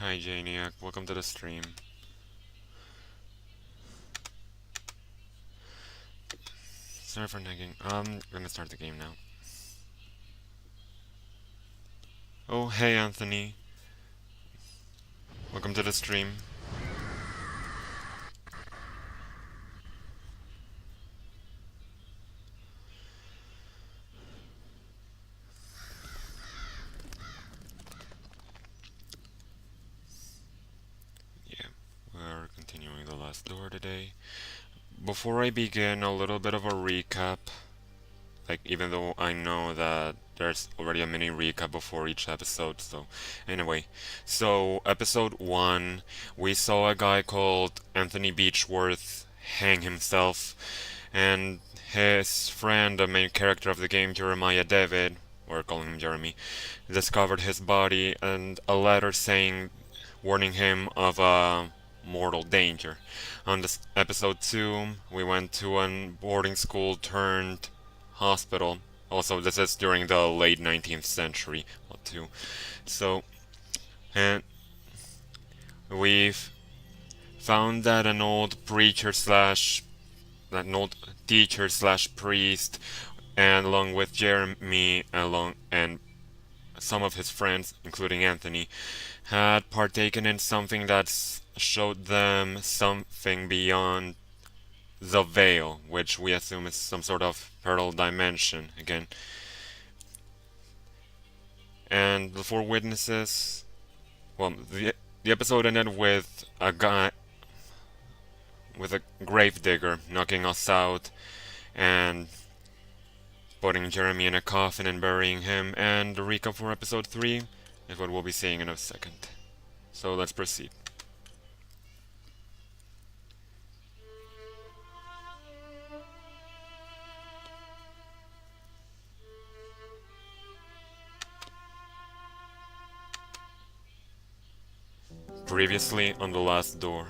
Hi Janiac, welcome to the stream. Sorry for nagging. I'm gonna start the game now. Oh, hey Anthony. Welcome to the stream. Yeah, we're continuing the last door today. Before I begin, a little bit of a recap. Like, even though I know that there's already a mini recap before each episode, so anyway. So, episode 1, we saw a guy called Anthony Beechworth hang himself, and his friend, the main character of the game, Jeremiah David, we're calling him Jeremy, discovered his body and a letter saying, warning him of a mortal danger. On this episode 2, we went to a boarding school turned hospital. Also, this is during the late 19th century, too. So, and we've found that an old teacher slash priest, and along with Jeremy, along and some of his friends, including Anthony, had partaken in something that showed them something beyond the veil, which we assume is some sort of parallel dimension again. And the four witnesses, well, the episode ended with a guy with a gravedigger knocking us out and putting Jeremy in a coffin and burying him. And the recap for episode 3 is what we'll be seeing in a second. So let's proceed. Previously on the last door.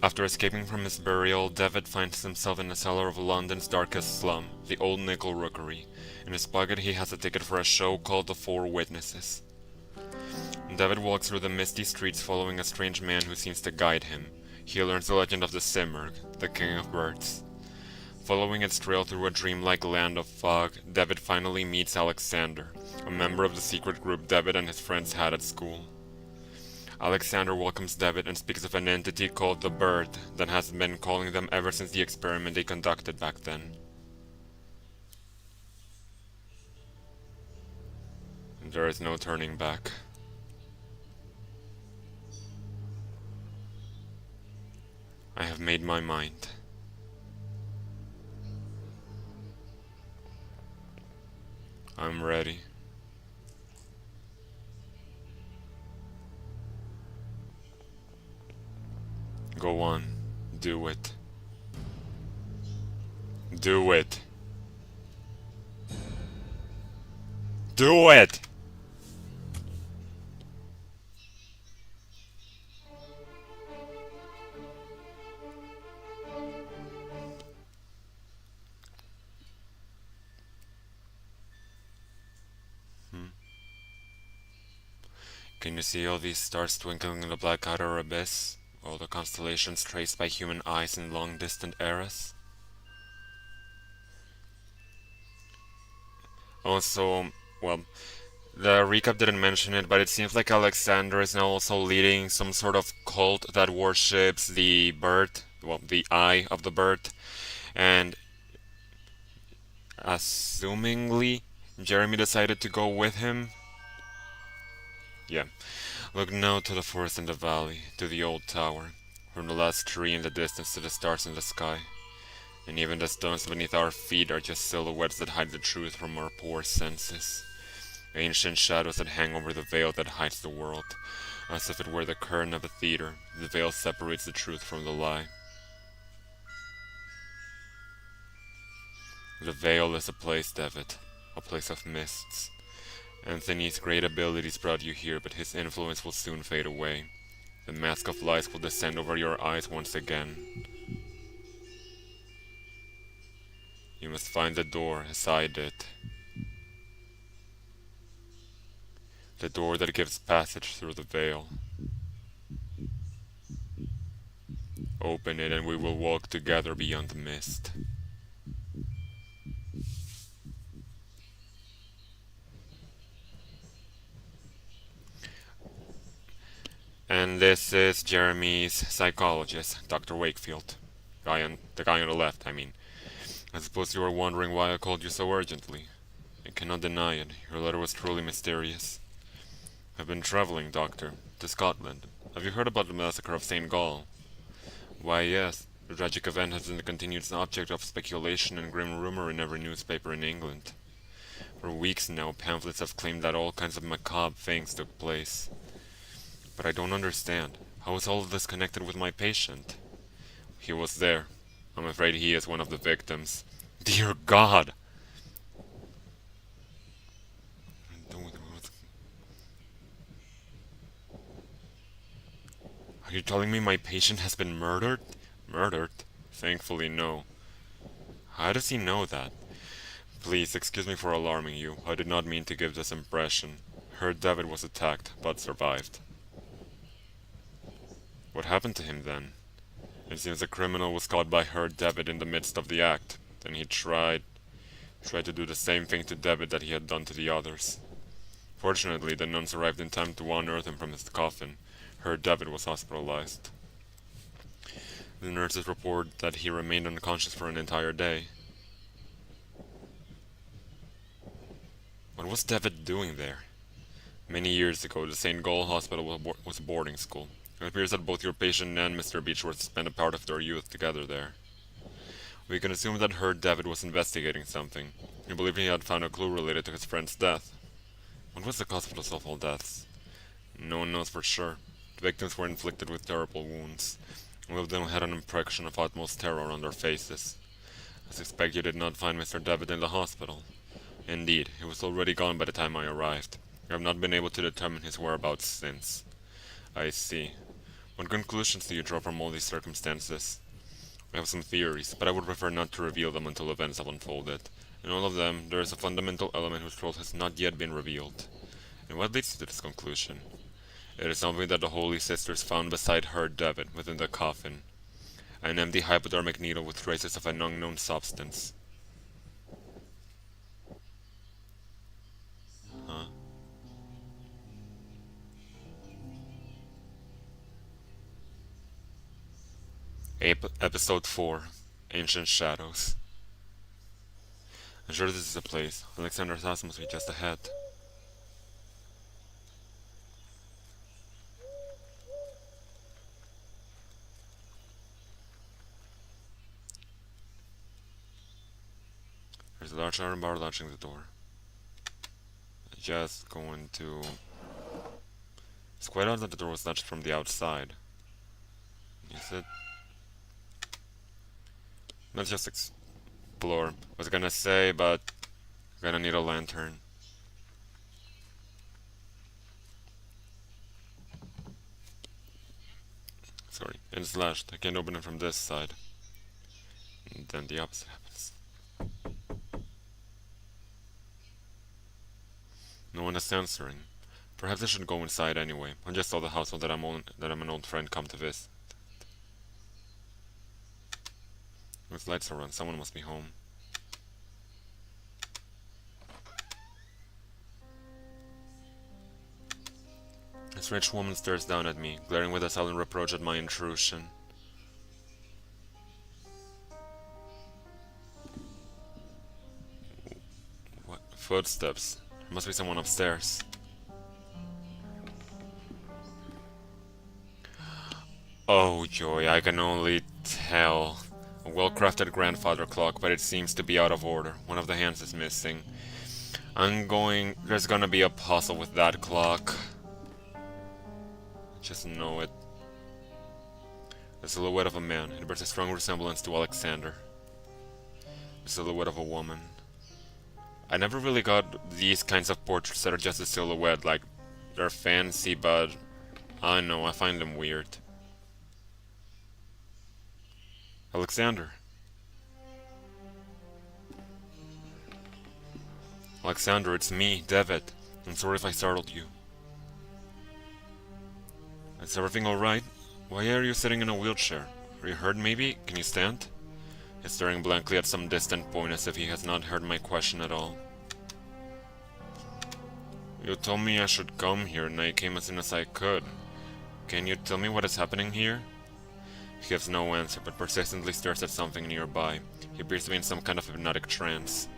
After escaping from his burial, David finds himself in the cellar of London's darkest slum, the Old Nickel Rookery. In his pocket he has a ticket for a show called The Four Witnesses. David walks through the misty streets following a strange man who seems to guide him. He learns the legend of the Simurgh, the king of birds. Following its trail through a dreamlike land of fog, David finally meets Alexander, a member of the secret group David and his friends had at school. Alexander welcomes David and speaks of an entity called the Bird that has been calling them ever since the experiment they conducted back then. There is no turning back. I have made my mind. I'm ready. Go on. Do it. Do it. Do it! Can you see all these stars twinkling in the black outer abyss? All the constellations traced by human eyes in long distant eras? Also, well, the recap didn't mention it, but it seems like Alexander is now also leading some sort of cult that worships the bird, well, the eye of the bird, and assumingly, Jeremy decided to go with him. Yeah. Look now to the forest and the valley, to the old tower, from the last tree in the distance to the stars in the sky. And even the stones beneath our feet are just silhouettes that hide the truth from our poor senses. Ancient shadows that hang over the veil that hides the world. As if it were the curtain of a theater, the veil separates the truth from the lie. The veil is a place, David. A place of mists. Anthony's great abilities brought you here, but his influence will soon fade away. The mask of lies will descend over your eyes once again. You must find the door, as I did. The door that gives passage through the veil. Open it and we will walk together beyond the mist. And this is Jeremy's psychologist, Dr. Wakefield. The guy on the left, I mean. I suppose you are wondering why I called you so urgently. I cannot deny it. Your letter was truly mysterious. I've been traveling, Doctor, to Scotland. Have you heard about the massacre of St. Gall? Why, yes. The tragic event has been the continued object of speculation and grim rumor in every newspaper in England. For weeks now, pamphlets have claimed that all kinds of macabre things took place. But I don't understand. How is all of this connected with my patient? He was there. I'm afraid he is one of the victims. Dear God! Are you telling me my patient has been murdered? Murdered? Thankfully, no. How does he know that? Please, excuse me for alarming you. I did not mean to give this impression. Heard David was attacked, but survived. What happened to him then? It seems the criminal was caught by Herd David in the midst of the act. Then he tried to do the same thing to David that he had done to the others. Fortunately, the nuns arrived in time to unearth him from his coffin. Herd David was hospitalized. The nurses report that he remained unconscious for an entire day. What was David doing there? Many years ago, the St. Gall Hospital was a boarding school. It appears that both your patient and Mr. Beechworth spent a part of their youth together there. We can assume that Herd David was investigating something. You believe he had found a clue related to his friend's death. What was the cause of those awful deaths? No one knows for sure. The victims were inflicted with terrible wounds. All of them had an impression of utmost terror on their faces. I suspect you did not find Mr. David in the hospital. Indeed, he was already gone by the time I arrived. I have not been able to determine his whereabouts since. I see. What conclusions do you draw from all these circumstances? I have some theories, but I would prefer not to reveal them until events have unfolded. In all of them, there is a fundamental element whose role has not yet been revealed. And what leads to this conclusion? It is something that the Holy Sisters found beside Herd David within the coffin. An empty hypodermic needle with traces of an unknown substance. Huh? Episode 4, Ancient Shadows. I'm sure this is the place. Alexander's house must be just ahead. There's a large iron bar latching the door. Just going to... It's quite odd that the door was latched from the outside. Is it? Let's just explore. I was gonna say, but I'm gonna need a lantern. Sorry, it's latched. I can't open it from this side. And then the opposite happens. No one is answering. Perhaps I should go inside anyway. I just saw the household that I'm an old friend come to visit. With lights are on, someone must be home. This rich woman stares down at me, glaring with a silent reproach at my intrusion. What? Footsteps. There must be someone upstairs. Oh joy, I can only tell. A well-crafted grandfather clock, but it seems to be out of order. One of the hands is missing. There's gonna be a puzzle with that clock. Just know it. The silhouette of a man. It bears a strong resemblance to Alexander. The silhouette of a woman. I never really got these kinds of portraits that are just a silhouette. Like, they're fancy, but I don't know, I find them weird. Alexander. Alexander, it's me, David. I'm sorry if I startled you. Is everything alright? Why are you sitting in a wheelchair? Are you hurt maybe? Can you stand? He's staring blankly at some distant point as if he has not heard my question at all. You told me I should come here and I came as soon as I could. Can you tell me what is happening here? He gives no answer, but persistently stares at something nearby. He appears to be in some kind of hypnotic trance.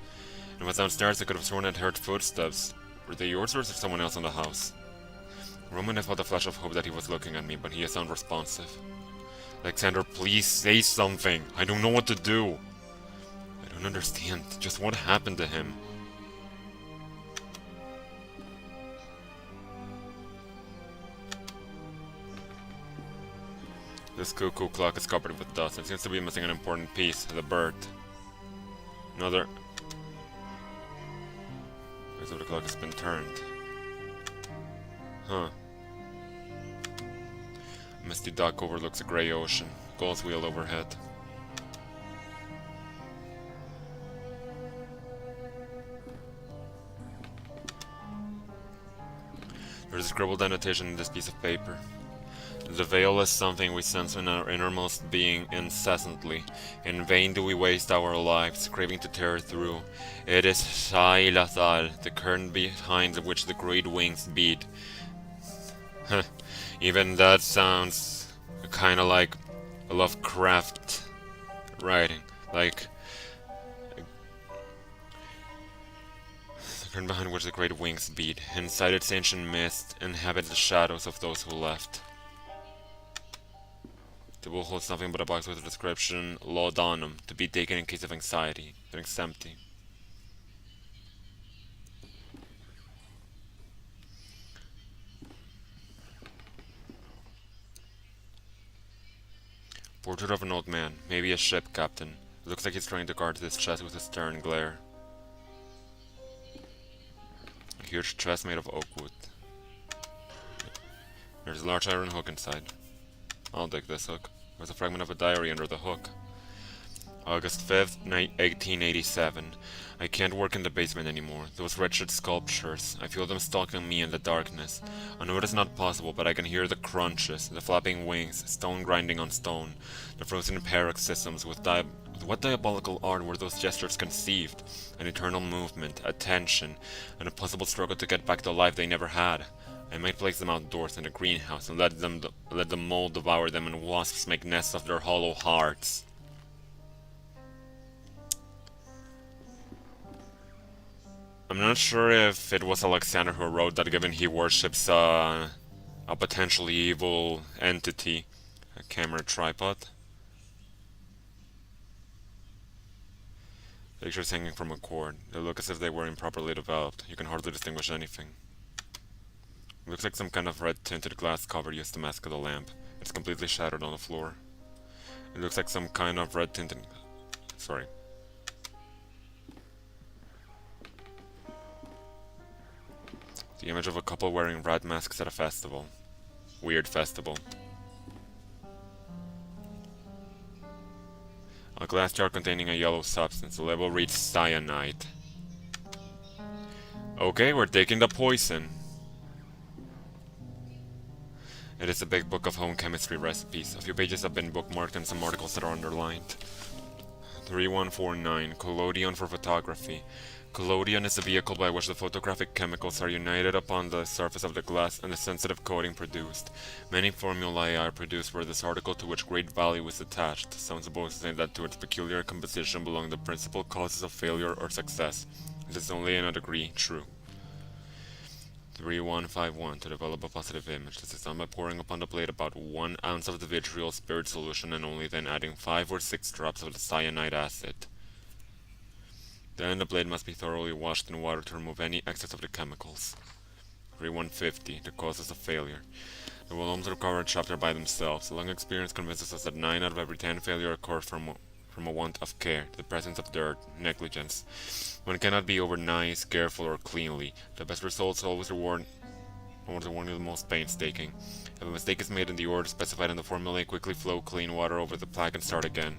And was downstairs, I could have sworn I'd heard footsteps. Were they yours or is there someone else in the house? Roman felt a flash of hope that he was looking at me, but he is unresponsive. Alexander, please say something. I don't know what to do. I don't understand. Just what happened to him? This cuckoo clock is covered with dust. It seems to be missing an important piece, the bird. Another... Because the clock has been turned. Huh. A misty dock overlooks a grey ocean. Gull's wheel overhead. There's a scribbled annotation in this piece of paper. The veil is something we sense in our innermost being incessantly. In vain do we waste our lives, craving to tear through. It is sciat, the current behind which the great wings beat. Even that sounds kinda like a Lovecraft writing. Like... the current behind which the great wings beat. Inside its ancient mist inhabit the shadows of those who left. The bowl holds nothing but a box with the description Laudanum, to be taken in case of anxiety. It's empty. Portrait of an old man, maybe a ship captain. It looks like he's trying to guard his chest with a stern glare. A huge chest made of oak wood. There's a large iron hook inside. I'll take this hook. There's a fragment of a diary under the hook. August 5th, 1887. I can't work in the basement anymore. Those wretched sculptures. I feel them stalking me in the darkness. I know it is not possible, but I can hear the crunches, the flapping wings, stone grinding on stone, the frozen paroxysms. With what diabolical art were those gestures conceived? An eternal movement, a tension, and a possible struggle to get back the life they never had. I might place them outdoors in a greenhouse and let the mold devour them and wasps make nests of their hollow hearts. I'm not sure if it was Alexander who wrote that, given he worships a potentially evil entity. A camera tripod. Pictures hanging from a cord. They look as if they were improperly developed. You can hardly distinguish anything. It looks like some kind of red-tinted glass cover used to mask the lamp. It's completely shattered on the floor. It looks like some kind of red-tinted... Sorry. The image of a couple wearing rat masks at a festival. Weird festival. A glass jar containing a yellow substance. The label reads cyanide. Okay, we're taking the poison. It is a big book of home chemistry recipes. A few pages have been bookmarked and some articles that are underlined. 3149. Collodion for photography. Collodion is the vehicle by which the photographic chemicals are united upon the surface of the glass and the sensitive coating produced. Many formulae are produced for this article to which great value is attached. Some suppose to say that to its peculiar composition belong the principal causes of failure or success. It is only in a degree true. 3151. To develop a positive image. This is done by pouring upon the plate about 1 ounce of the vitriol spirit solution and only then adding 5 or 6 drops of the cyanide acid. Then the blade must be thoroughly washed in water to remove any excess of the chemicals. 3150. The causes of failure. The will almost recover a chapter by themselves. Long experience convinces us that 9 out of every 10 failure occur from a want of care, the presence of dirt, negligence. One cannot be over nice, careful, or cleanly. The best results always reward the one the most painstaking. If a mistake is made in the order specified in the formula, quickly flow clean water over the plaque and start again.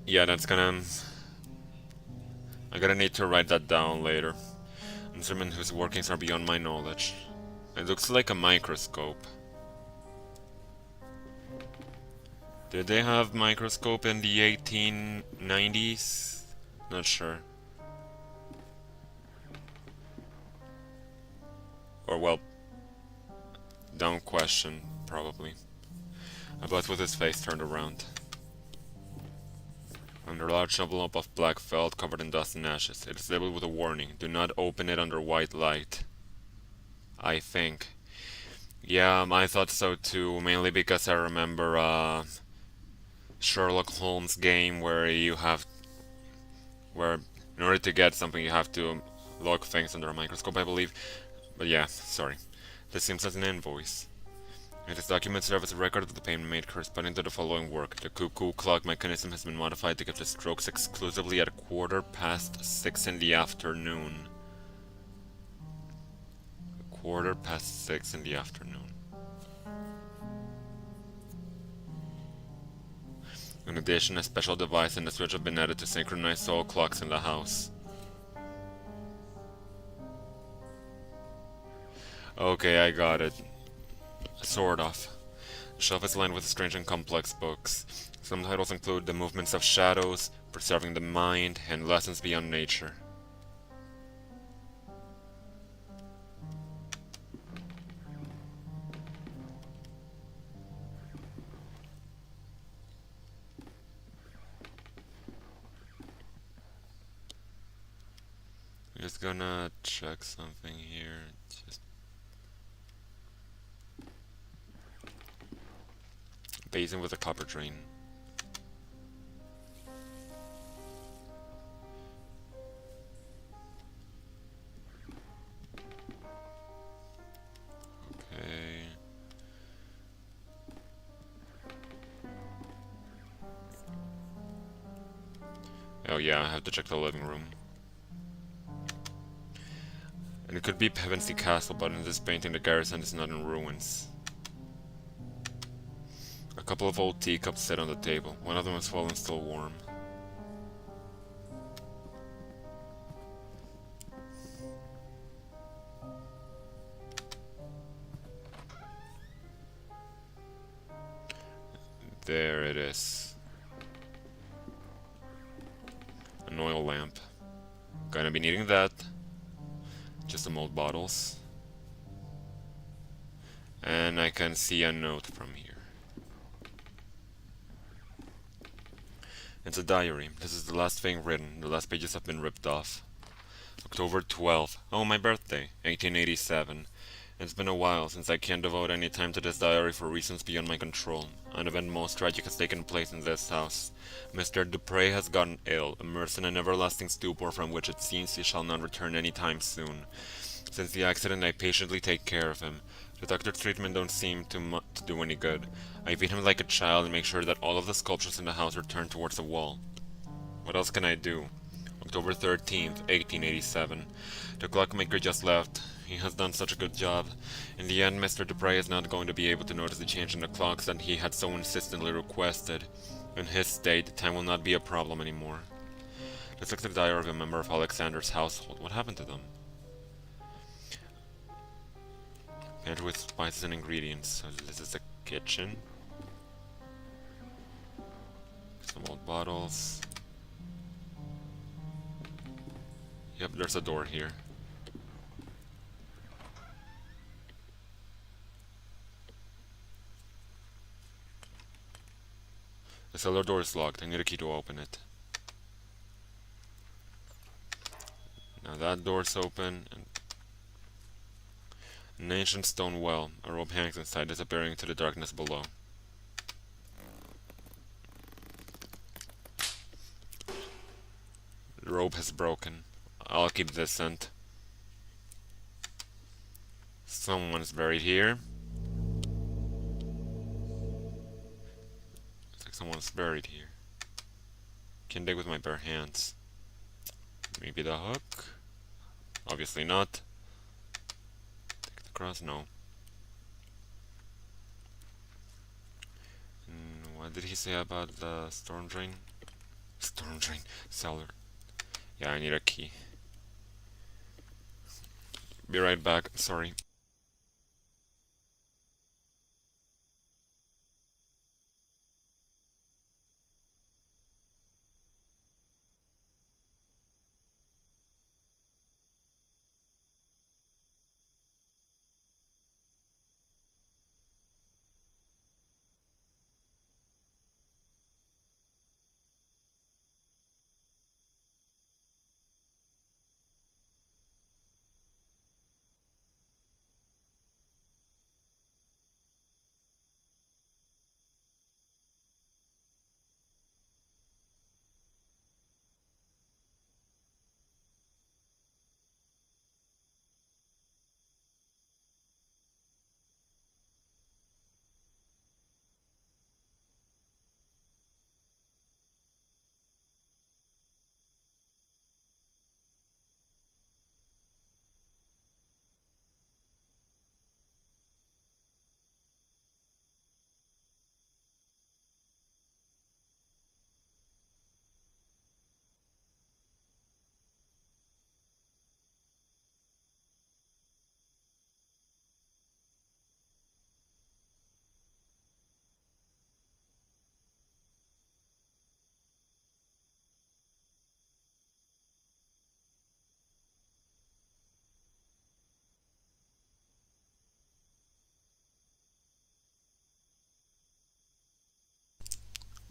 Yeah, that's gonna... I'm gonna need to write that down later. And instrument whose workings are beyond my knowledge. It looks like a microscope. Did they have microscope in the 1890s? Not sure. Or well, dumb question, probably. But with his face turned around. Under a large envelope of black felt covered in dust and ashes. It is labeled with a warning. Do not open it under white light. I think. Yeah, I thought so too, mainly because I remember Sherlock Holmes game where where in order to get something you have to look things under a microscope, I believe. But yeah, sorry. This seems as an invoice. This document serves as a record of the payment made corresponding to the following work. The cuckoo clock mechanism has been modified to give the strokes exclusively at 6:15 in the afternoon. 6:15 in the afternoon. In addition, a special device and a switch have been added to synchronize all clocks in the house. Okay, I got it. Sort of. The shelf is lined with strange and complex books. Some titles include The Movements of Shadows, Preserving the Mind, and Lessons Beyond Nature. I'm just gonna check something here. Just basin with a copper drain. Okay. Oh yeah, I have to check the living room. And it could be Pevensey Castle, but in this painting the garrison is not in ruins. A couple of old teacups sit on the table. One of them is full and still warm. There it is. An oil lamp. Gonna be needing that. Just some old bottles. And I can see a note from here. It's a diary. This is the last thing written. The last pages have been ripped off. October 12th. Oh, my birthday. 1887. It's been a while since I can't devote any time to this diary for reasons beyond my control. An event most tragic has taken place in this house. Mr. Dupre has gotten ill, immersed in an everlasting stupor from which it seems he shall not return any time soon. Since the accident, I patiently take care of him. The doctor's treatment don't seem to do any good. I feed him like a child and make sure that all of the sculptures in the house are turned towards the wall. What else can I do? October 13th, 1887. The clockmaker just left. He has done such a good job. In the end, Mr. Dupre is not going to be able to notice the change in the clocks that he had so insistently requested. In his state, time will not be a problem anymore. This looks like the diary of a member of Alexander's household. What happened to them? Pantry with spices and ingredients. So this is a kitchen. Some old bottles. Yep, there's a door here. The cellar door is locked. I need a key to open it. Now that door's open. And an ancient stone well. A rope hangs inside, disappearing into the darkness below. The rope has broken. I'll keep this scent. Someone's buried here. Looks like someone's buried here. Can dig with my bare hands. Maybe the hook? Obviously not. Take the cross? No. What did he say about the storm drain? Storm drain. Cellar. Yeah, I need a key. Be right back. Sorry.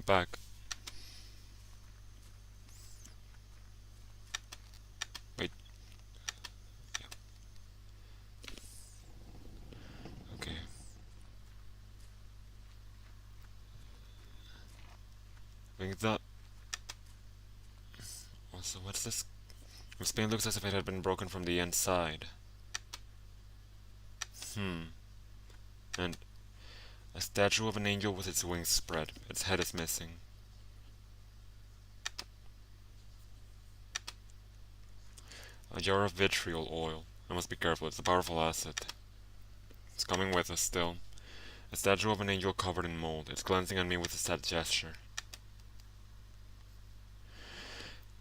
Back. Wait. Yeah. Okay. Think that. Also, what's this? This paint looks as if it had been broken from the inside. Hmm. And a statue of an angel with its wings spread. Its head is missing. A jar of vitriol oil. I must be careful, it's a powerful acid. It's coming with us still. A statue of an angel covered in mold. It's glancing at me with a sad gesture.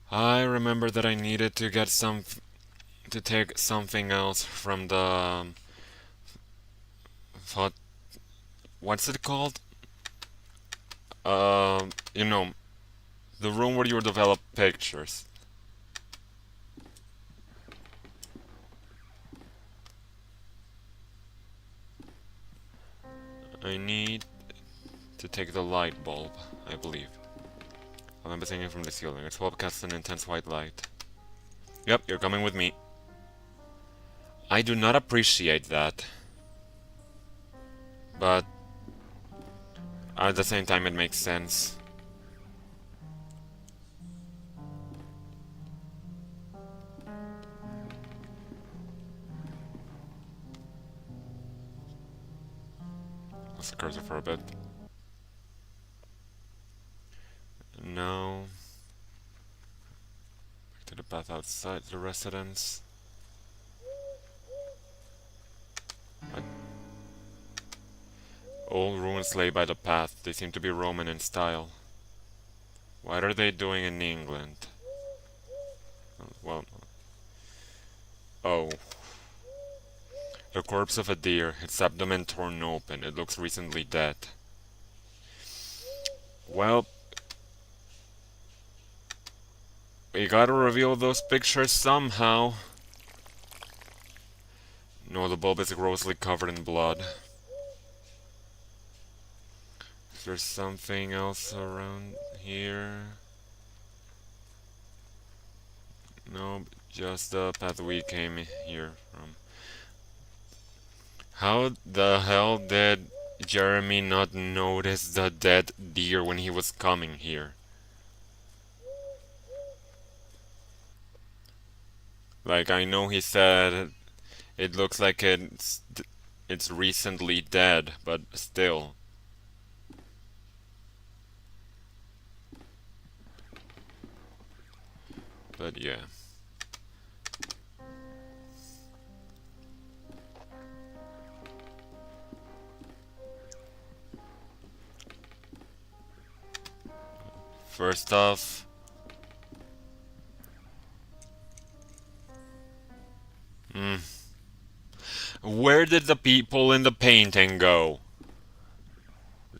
I remember that I needed to get to take something else from the thought. What's it called? You know, the room where you develop pictures. I need to take the light bulb, I believe. I'm hanging from the ceiling. Its bulb casts an intense white light. Yep, you're coming with me. I do not appreciate that. But at the same time it makes sense. Let's the cursor for a bit. No. Back to the path outside the residence. What? Old ruins lay by the path. They seem to be Roman in style. What are they doing in England? Well, oh. The corpse of a deer, its abdomen torn open. It looks recently dead. Well, we gotta reveal those pictures somehow. No, the bulb is grossly covered in blood. Is there something else around here? No, just the path we came here from. How the hell did Jeremy not notice the dead deer when he was coming here? Like, I know he said it looks like it's recently dead, but still. But yeah. First off, Where did the people in the painting go?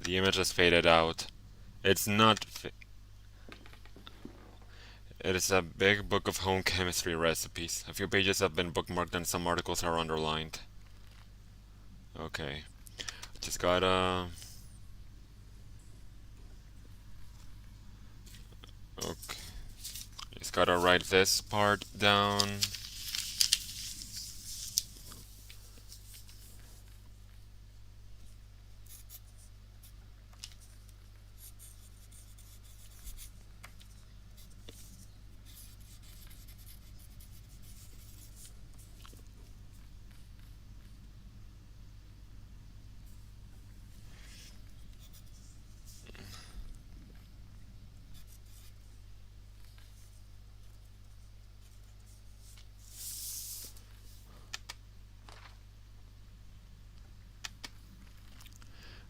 The image has faded out. It's not. It is a big book of home chemistry recipes. A few pages have been bookmarked and some articles are underlined. Okay. Just gotta. Okay. Just gotta write this part down.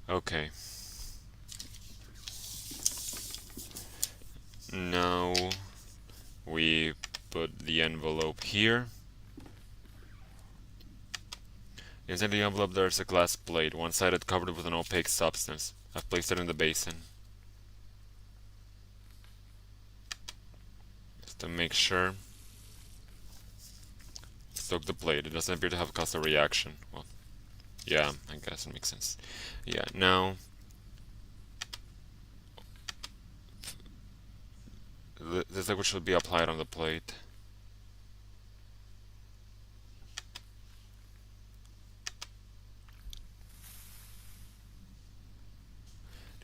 Okay. Now we put the envelope here. Inside the envelope there's a glass plate, one-sided, covered with an opaque substance. I've placed it in the basin. Just to make sure. Soak the plate. It doesn't appear to have caused a reaction. Well, yeah, I guess it makes sense. Yeah, now this liquid should be applied on the plate.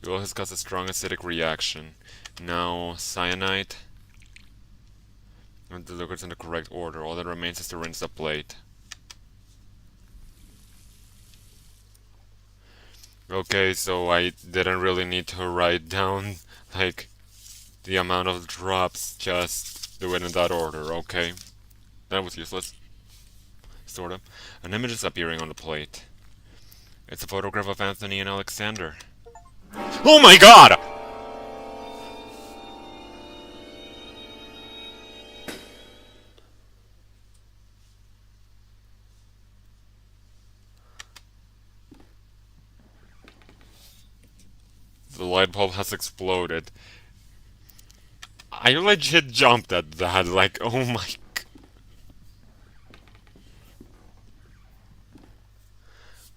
The oil has caused a strong acidic reaction. Now cyanide. And the liquid's in the correct order. All that remains is to rinse the plate. Okay, so I didn't really need to write down like the amount of drops, just do it in that order. Okay, that was useless. Sort of. An image is appearing on the plate. It's a photograph of Anthony and Alexander. Oh my god! The light bulb has exploded. I legit jumped at that, like, oh my.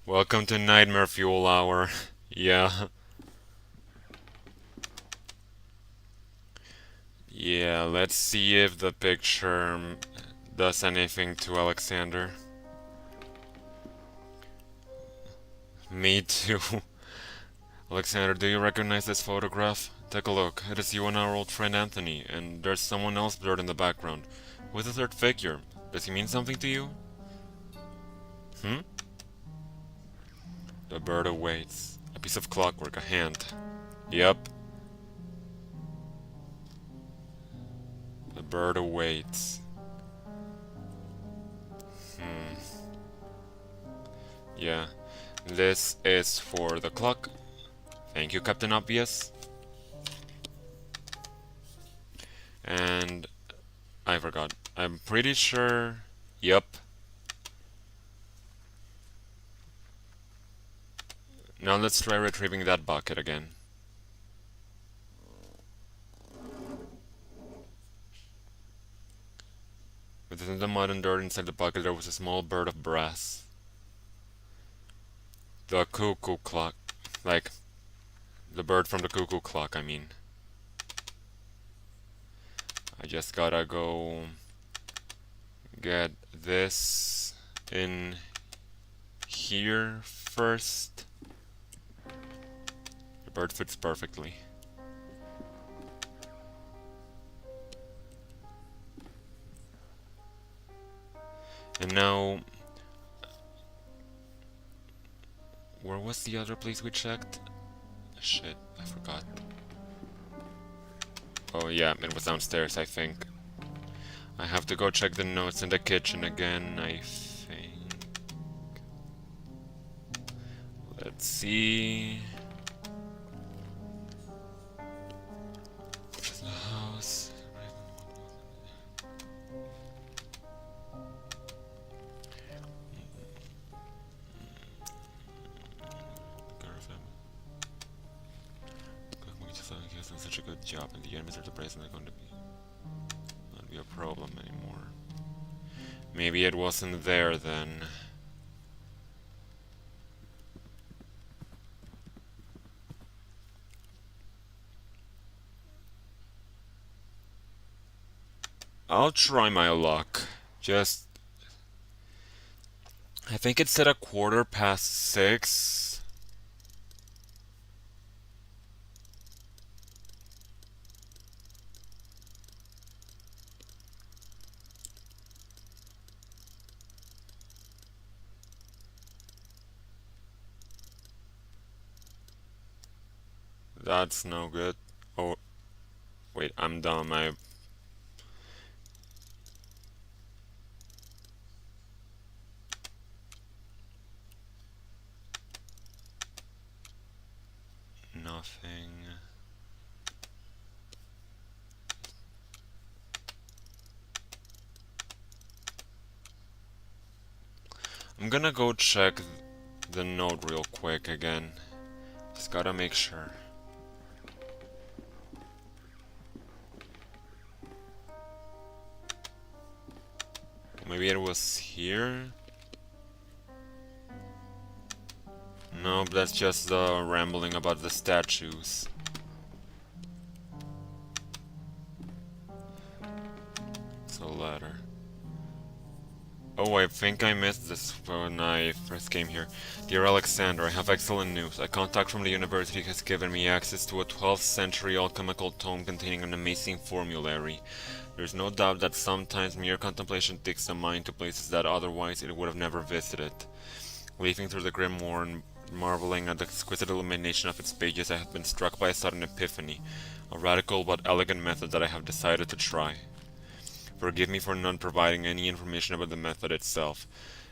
Welcome to Nightmare Fuel Hour. Yeah. Yeah, let's see if the picture does anything to Alexander. Me too. Alexander, do you recognize this photograph? Take a look. It is you and our old friend Anthony, and there's someone else blurred in the background. With a third figure. Does he mean something to you? Hmm? The bird awaits. A piece of clockwork, a hand. Yep. The bird awaits. Yeah. This is for the clock. Thank you, Captain Obvious. And I forgot. I'm pretty sure. Yup. Now let's try retrieving that bucket again. Within the mud and dirt inside the bucket there was a small bird of brass. The cuckoo clock. Like, the bird from the cuckoo clock, I mean. I just gotta go get this in here first. The bird fits perfectly. And now, where was the other place we checked? Shit, I forgot. Oh yeah, it was downstairs, I think. I have to go check the notes in the kitchen again, I think. Let's see. The house. job, and the enemies of the price not going to be not be a problem anymore. Maybe it wasn't there then. I'll try my luck. Just I think it's at 6:15. That's no good. Oh, wait, I'm dumb. Nothing. I'm gonna go check the note real quick again. Just gotta make sure. Maybe it was here? Nope, that's just rambling about the statues. It's a letter. Oh, I think I missed this when I first came here. Dear Alexander, I have excellent news. A contact from the university has given me access to a 12th century alchemical tome containing an amazing formulary. There's no doubt that sometimes mere contemplation takes the mind to places that otherwise it would have never visited. Leafing through the grimoire and marveling at the exquisite illumination of its pages, I have been struck by a sudden epiphany, a radical but elegant method that I have decided to try. Forgive me for not providing any information about the method itself.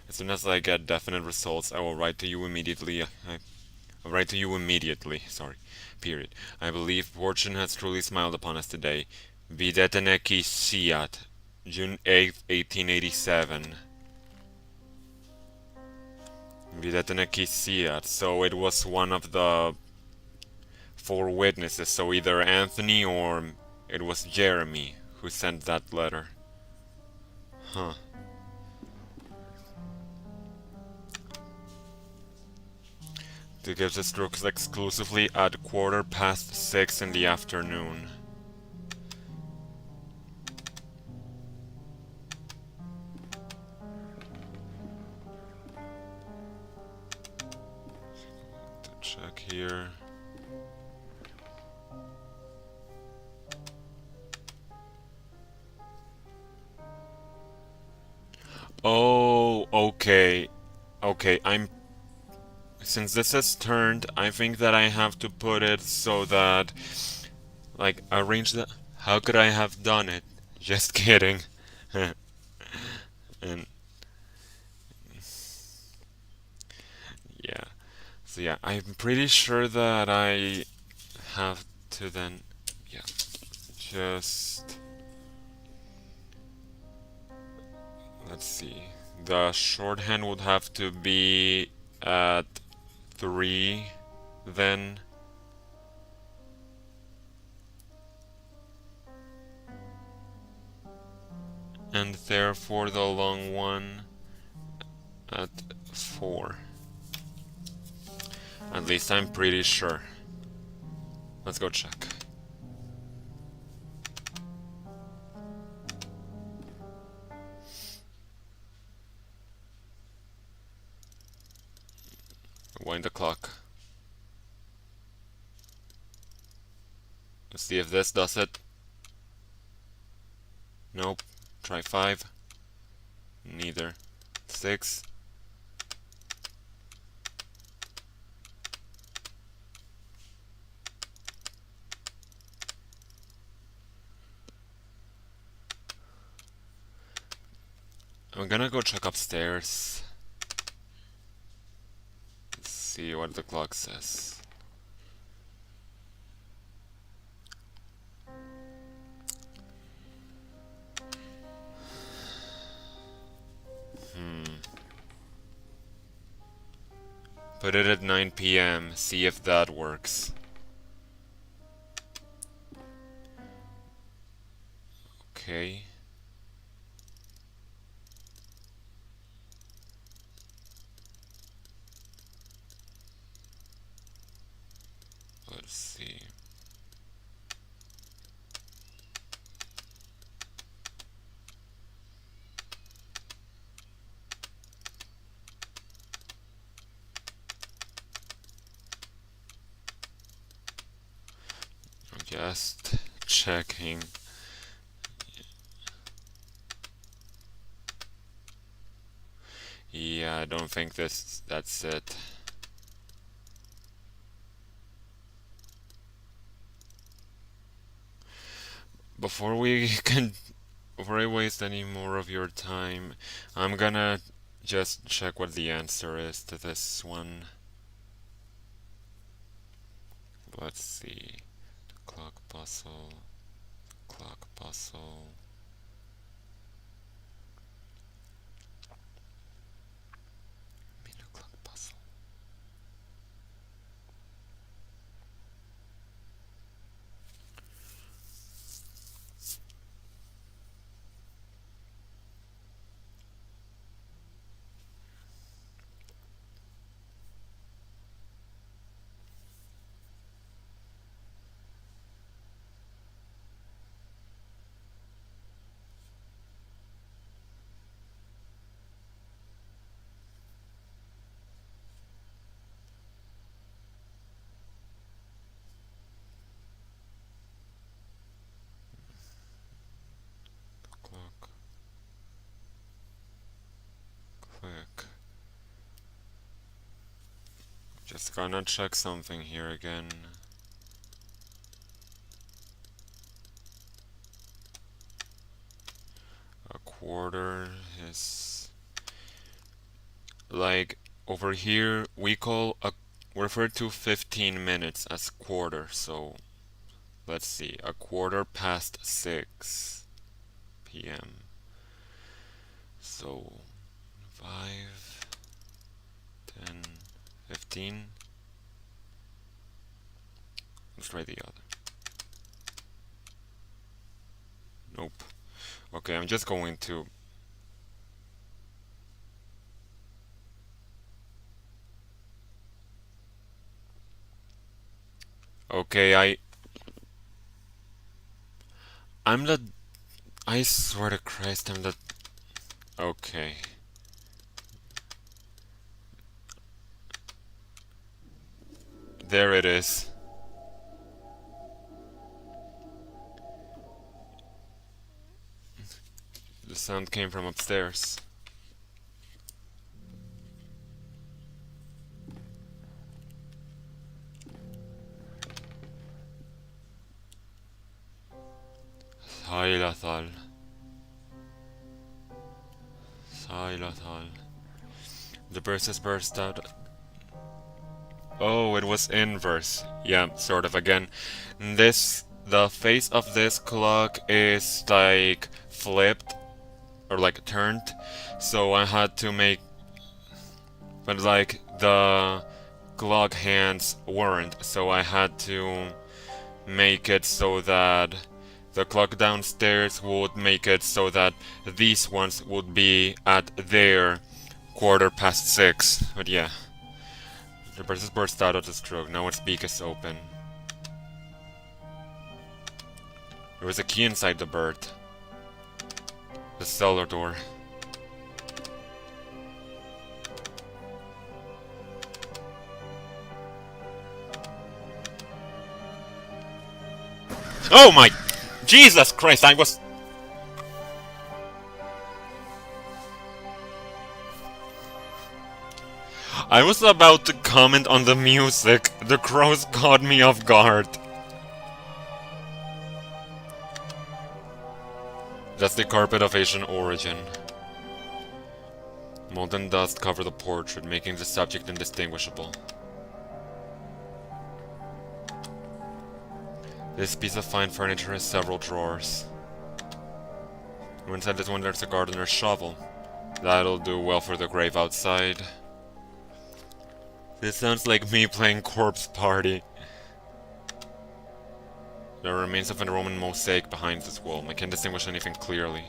As soon as I get definite results, I will write to you immediately. I'll write to you immediately. Sorry. Period. I believe fortune has truly smiled upon us today. Videte quis sciat. June 8th, 1887. Videte quis sciat. So it was one of the 4 witnesses. So either Anthony or it was Jeremy who sent that letter. Huh. It gives the strokes exclusively at 6:15 in the afternoon. Check here. Oh, okay. Okay, since this is turned, I think that I have to put it so that, like, arrange the. How could I have done it? Just kidding. And yeah, so yeah, I'm pretty sure that I have to then, yeah, just let's see. The shorthand would have to be at 3 then. And therefore the long one at 4. At least I'm pretty sure. Let's go check. Wind the clock. Let's see if this does it. Nope. Try 5. Neither. 6. I'm gonna go check upstairs. Let's see what the clock says. Put it at 9 p.m. See if that works. Okay. Let's see. I'm just checking. Yeah, I don't think that's it. Before we can Before I waste any more of your time, I'm gonna just check what the answer is to this one. Let's see. Clock puzzle. Clock puzzle. Minute clock puzzle. Clock. Click. Just gonna check something here again. A quarter is like over here we refer to 15 minutes as quarter, so let's see, a quarter past 6 p.m. So 5, 10, 15. Let's try the other. Nope. Okay, I'm just going to. Okay, I'm the. I swear to Christ, I'm the. Okay. There it is. The sound came from upstairs. Xylothal. Xylothal. The burst has burst out. Oh, it was inverse. Yeah, sort of. Again, the face of this clock is like flipped or like turned, so I had to make, but like the clock hands weren't, so I had to make it so that the clock downstairs would make it so that these ones would be at their quarter past 6. But yeah. The bird has burst out of the stroke. Now its beak is open. There was a key inside the bird. The cellar door. Oh my... Jesus Christ, I was... I was about to comment on the music. The crows caught me off guard. That's the carpet of Asian origin. Molten dust covered the portrait, making the subject indistinguishable. This piece of fine furniture has several drawers. Inside this one there's a gardener's shovel. That'll do well for the grave outside. This sounds like me playing Corpse Party. There are remains of a Roman mosaic behind this wall. I can't distinguish anything clearly.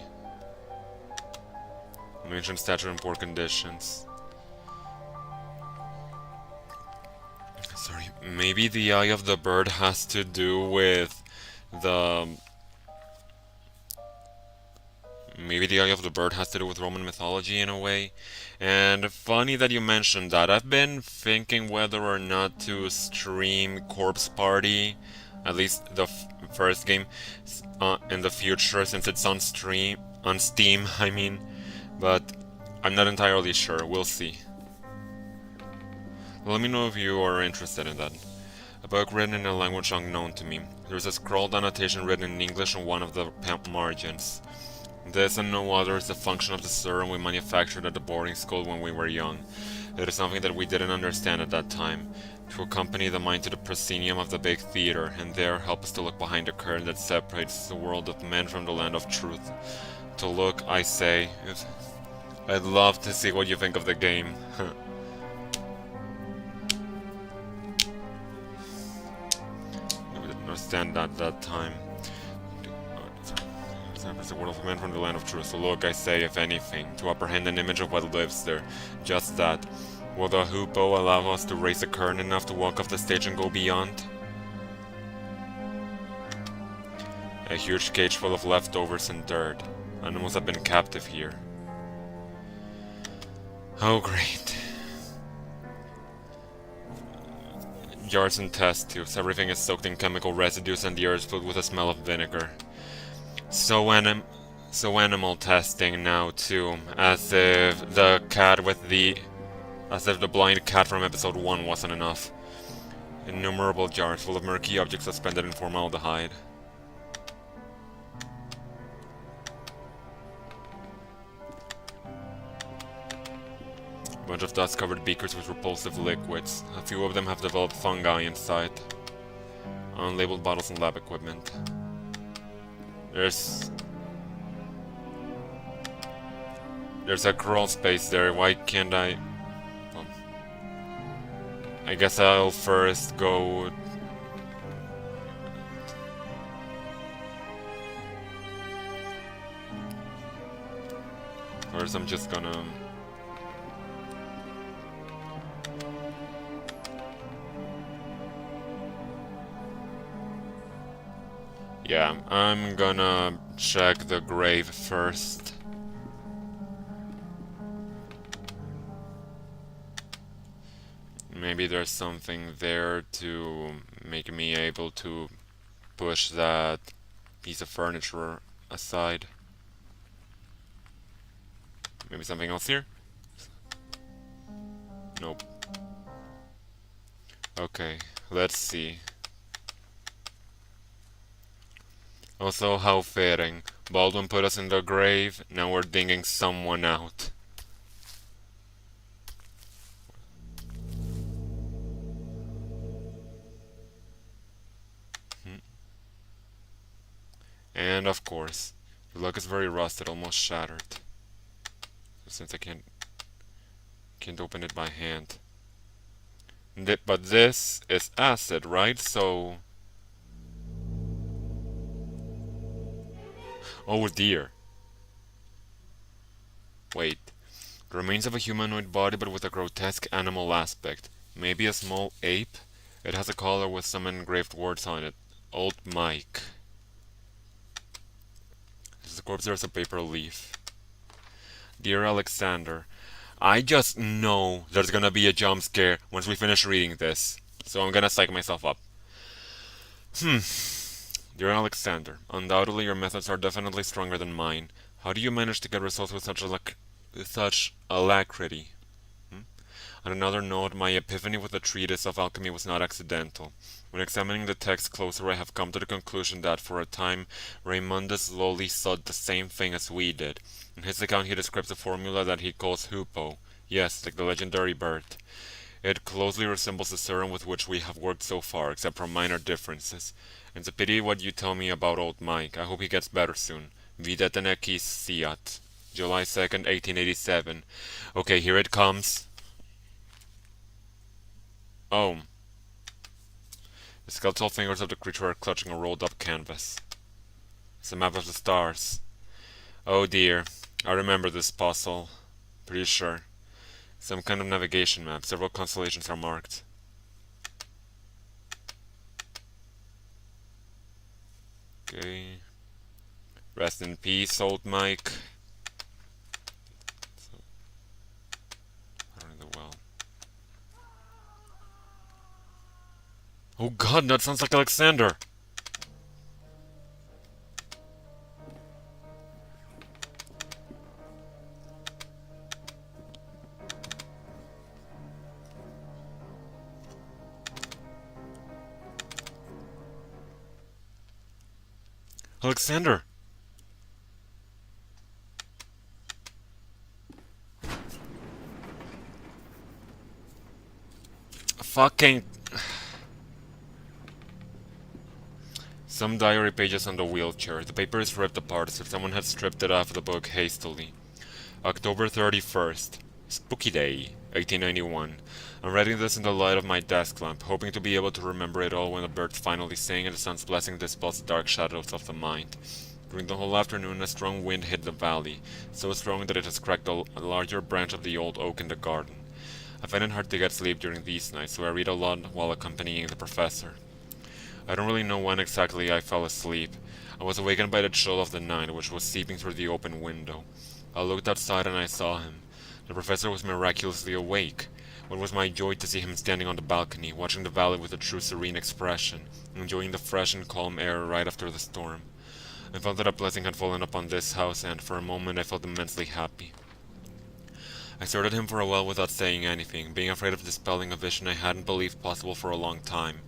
An ancient statue in poor conditions. Sorry, maybe the eye of the bird has to do with the... Maybe the eye of the bird has to do with Roman mythology in a way. And funny that you mentioned that. I've been thinking whether or not to stream Corpse Party, at least the first game, in the future, since it's on Steam, I mean. But I'm not entirely sure. We'll see. Let me know if you are interested in that. A book written in a language unknown to me. There's a scrawled annotation written in English on one of the margins. This and no other is a function of the serum we manufactured at the boarding school when we were young. It is something that we didn't understand at that time. To accompany the mind to the proscenium of the big theater, and there help us to look behind the curtain that separates the world of men from the land of truth. To look, I say, I'd love to see what you think of the game. We didn't understand that at that time. It's the world of men from the land of truth. So look, I say, if anything, to apprehend an image of what lives there. Just that. Will the hoopoe allow us to raise the curtain enough to walk off the stage and go beyond? A huge cage full of leftovers and dirt. Animals have been captive here. Oh, great. Jars and test tubes. Everything is soaked in chemical residues and the air is filled with a smell of vinegar. So animal testing now too, as if the blind cat from episode 1 wasn't enough. Innumerable jars full of murky objects suspended in formaldehyde. A bunch of dust-covered beakers with repulsive liquids. A few of them have developed fungi inside. Unlabeled bottles and lab equipment. There's a crawl space there. Why can't I? Well, I guess I'll first go. First, I'm just gonna. Yeah, I'm gonna check the grave first. Maybe there's something there to make me able to push that piece of furniture aside. Maybe something else here? Nope. Okay, let's see. Also, how fitting. Baldwin put us in the grave, now we're dinging someone out. And of course, the luck is very rusted, almost shattered. Since I can't open it by hand. But this is acid, right? So... Oh dear. Wait. The remains of a humanoid body but with a grotesque animal aspect. Maybe a small ape? It has a collar with some engraved words on it. Old Mike. There's a corpse, there's a paper leaf. Dear Alexander, I just know there's gonna be a jump scare once we finish reading this. So I'm gonna psych myself up. Dear Alexander, undoubtedly your methods are definitely stronger than mine. How do you manage to get results with such alacrity? On another note, my epiphany with the treatise of alchemy was not accidental. When examining the text closer, I have come to the conclusion that, for a time, Raymundus Lolli sought the same thing as we did. In his account, he describes a formula that he calls hoopoe. Yes, like the legendary bird. It closely resembles the serum with which we have worked so far, except for minor differences. It's a pity what you tell me about old Mike. I hope he gets better soon. Videte quis sciat. July 2nd, 1887. Okay, here it comes. Oh. The skeletal fingers of the creature are clutching a rolled up canvas. It's a map of the stars. Oh dear. I remember this puzzle. Pretty sure. Some kind of navigation map. Several constellations are marked. Okay. Rest in peace, old Mike. So, the well. Oh god, that sounds like Alexander! Alexander! Fucking... Some diary pages on the wheelchair. The paper is ripped apart as if someone had stripped it off the book hastily. October 31st. Spooky Day, 1891. I'm writing this in the light of my desk lamp, hoping to be able to remember it all when the birds finally sing and the sun's blessing dispels the dark shadows of the mind. During the whole afternoon, a strong wind hit the valley, so strong that it has cracked a larger branch of the old oak in the garden. I find it hard to get sleep during these nights, so I read a lot while accompanying the professor. I don't really know when exactly I fell asleep. I was awakened by the chill of the night, which was seeping through the open window. I looked outside and I saw him. The professor was miraculously awake. What was my joy to see him standing on the balcony, watching the valley with a true serene expression, enjoying the fresh and calm air right after the storm. I felt that a blessing had fallen upon this house, and for a moment I felt immensely happy. I stared at him for a while without saying anything, being afraid of dispelling a vision I hadn't believed possible for a long time.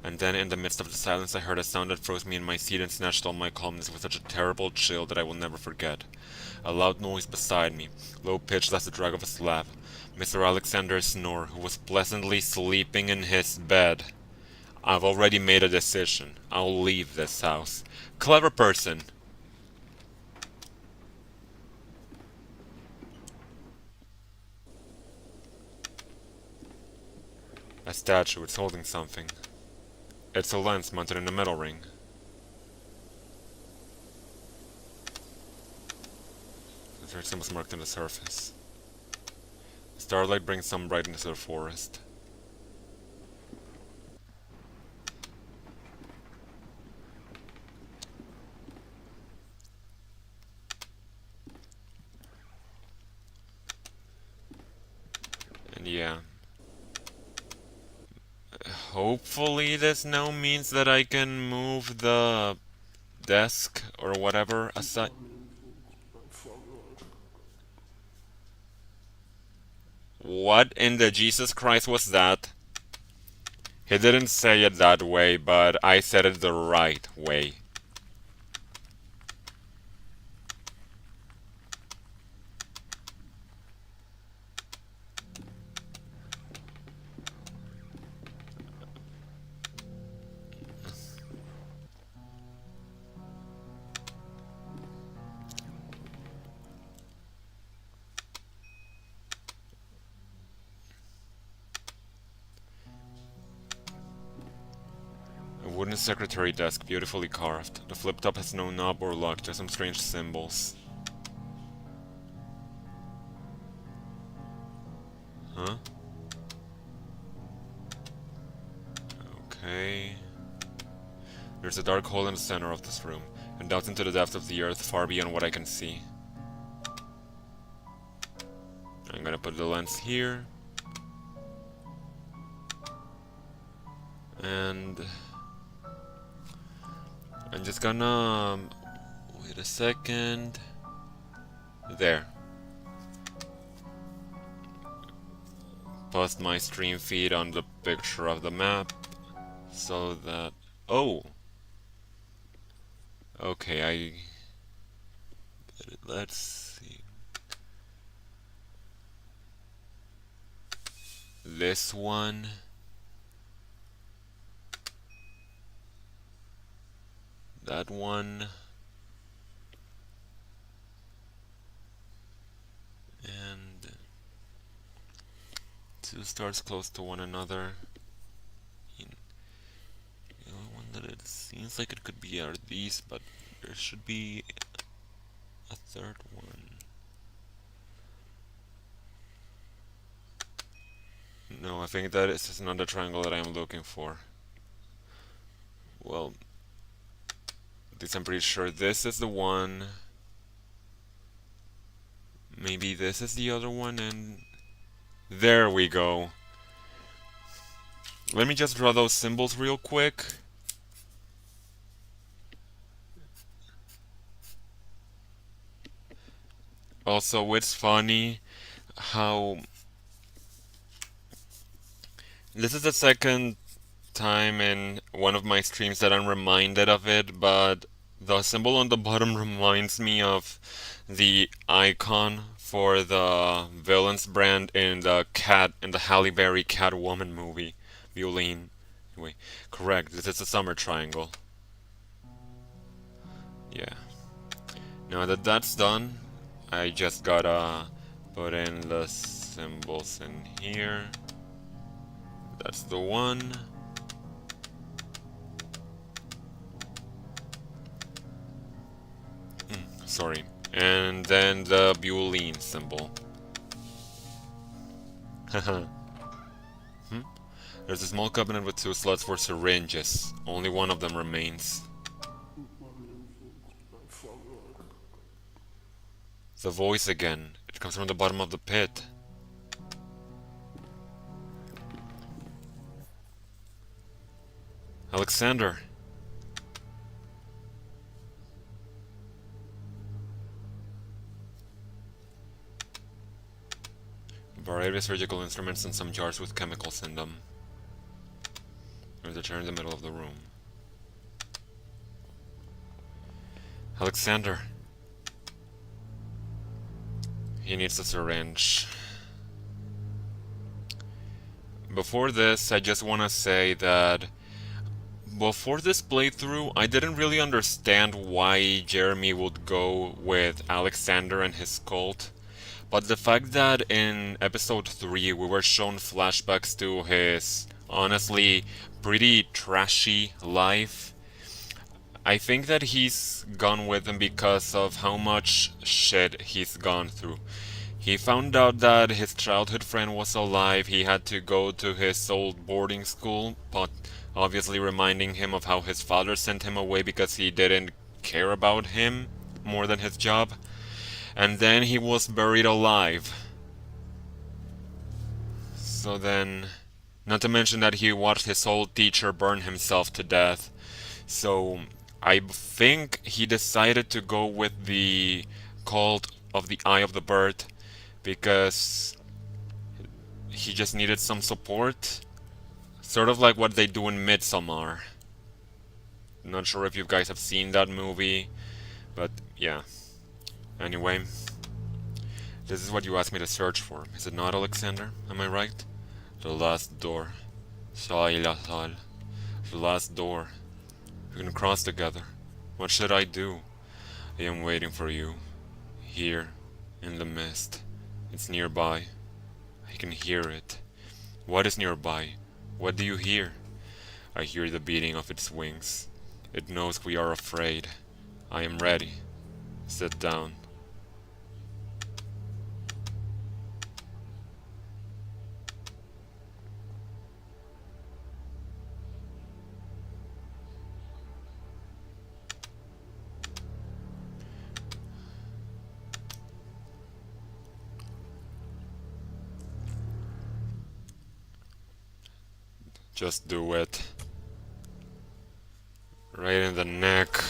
And then, in the midst of the silence, I heard a sound that froze me in my seat and snatched all my calmness with such a terrible chill that I will never forget. A loud noise beside me, low-pitched as the drag of a slab. Mr. Alexander snored, who was pleasantly sleeping in his bed. I've already made a decision. I'll leave this house. Clever person! A statue, it's holding something. It's a lens mounted in a metal ring. There are symbols marked on the surface. Starlight brings some brightness to the forest. And yeah. Hopefully this now means that I can move the desk or whatever aside. What in the Jesus Christ was that? He didn't say it that way, but I said it the right way. A wooden secretary desk, beautifully carved. The flip top has no knob or lock, just some strange symbols. Huh? Okay. There's a dark hole in the center of this room, and out into the depths of the earth far beyond what I can see. I'm gonna put the lens here. And I'm just gonna wait a second. There. Post my stream feed on the picture of the map so that okay, let's see. This one. That one. And two stars close to one another. that it seems like it could be are these, but there should be a third one. No, I think that is not the triangle that I am looking for. Well, this I'm pretty sure this is the one. Maybe this is the other one, and there we go. Let me just draw those symbols real quick. Also, it's funny how this is the second time in one of my streams that I'm reminded of it, but the symbol on the bottom reminds me of the icon for the villain's brand in the Halle Berry Catwoman movie, Violin. Anyway, correct. This is a summer triangle. Yeah. Now that that's done, I just gotta put in the symbols in here. That's the one. Sorry. And then the Boolean symbol. Haha. There's a small cabinet with two slots for syringes. Only one of them remains. The voice again. It comes from the bottom of the pit. Alexander. A variety of surgical instruments and some jars with chemicals in them. There's a chair in the middle of the room. Alexander. He needs a syringe. Before this, I just want to say that before this playthrough, I didn't really understand why Jeremy would go with Alexander and his cult. But the fact that in episode 3 we were shown flashbacks to his honestly pretty trashy life, I think that he's gone with him because of how much shit he's gone through. He found out that his childhood friend was alive, he had to go to his old boarding school, but obviously reminding him of how his father sent him away because he didn't care about him more than his job. And then he was buried alive. So then, not to mention that he watched his old teacher burn himself to death. So I think he decided to go with the cult of the Eye of the Bird because he just needed some support. Sort of like what they do in Midsommar. Not sure if you guys have seen that movie, but yeah. Anyway, this is what you asked me to search for. Is it not, Alexander? Am I right? The last door. The last door. We can cross together. What should I do? I am waiting for you. Here, in the mist. It's nearby. I can hear it. What is nearby? What do you hear? I hear the beating of its wings. It knows we are afraid. I am ready. Sit down. Just do it. Right in the neck.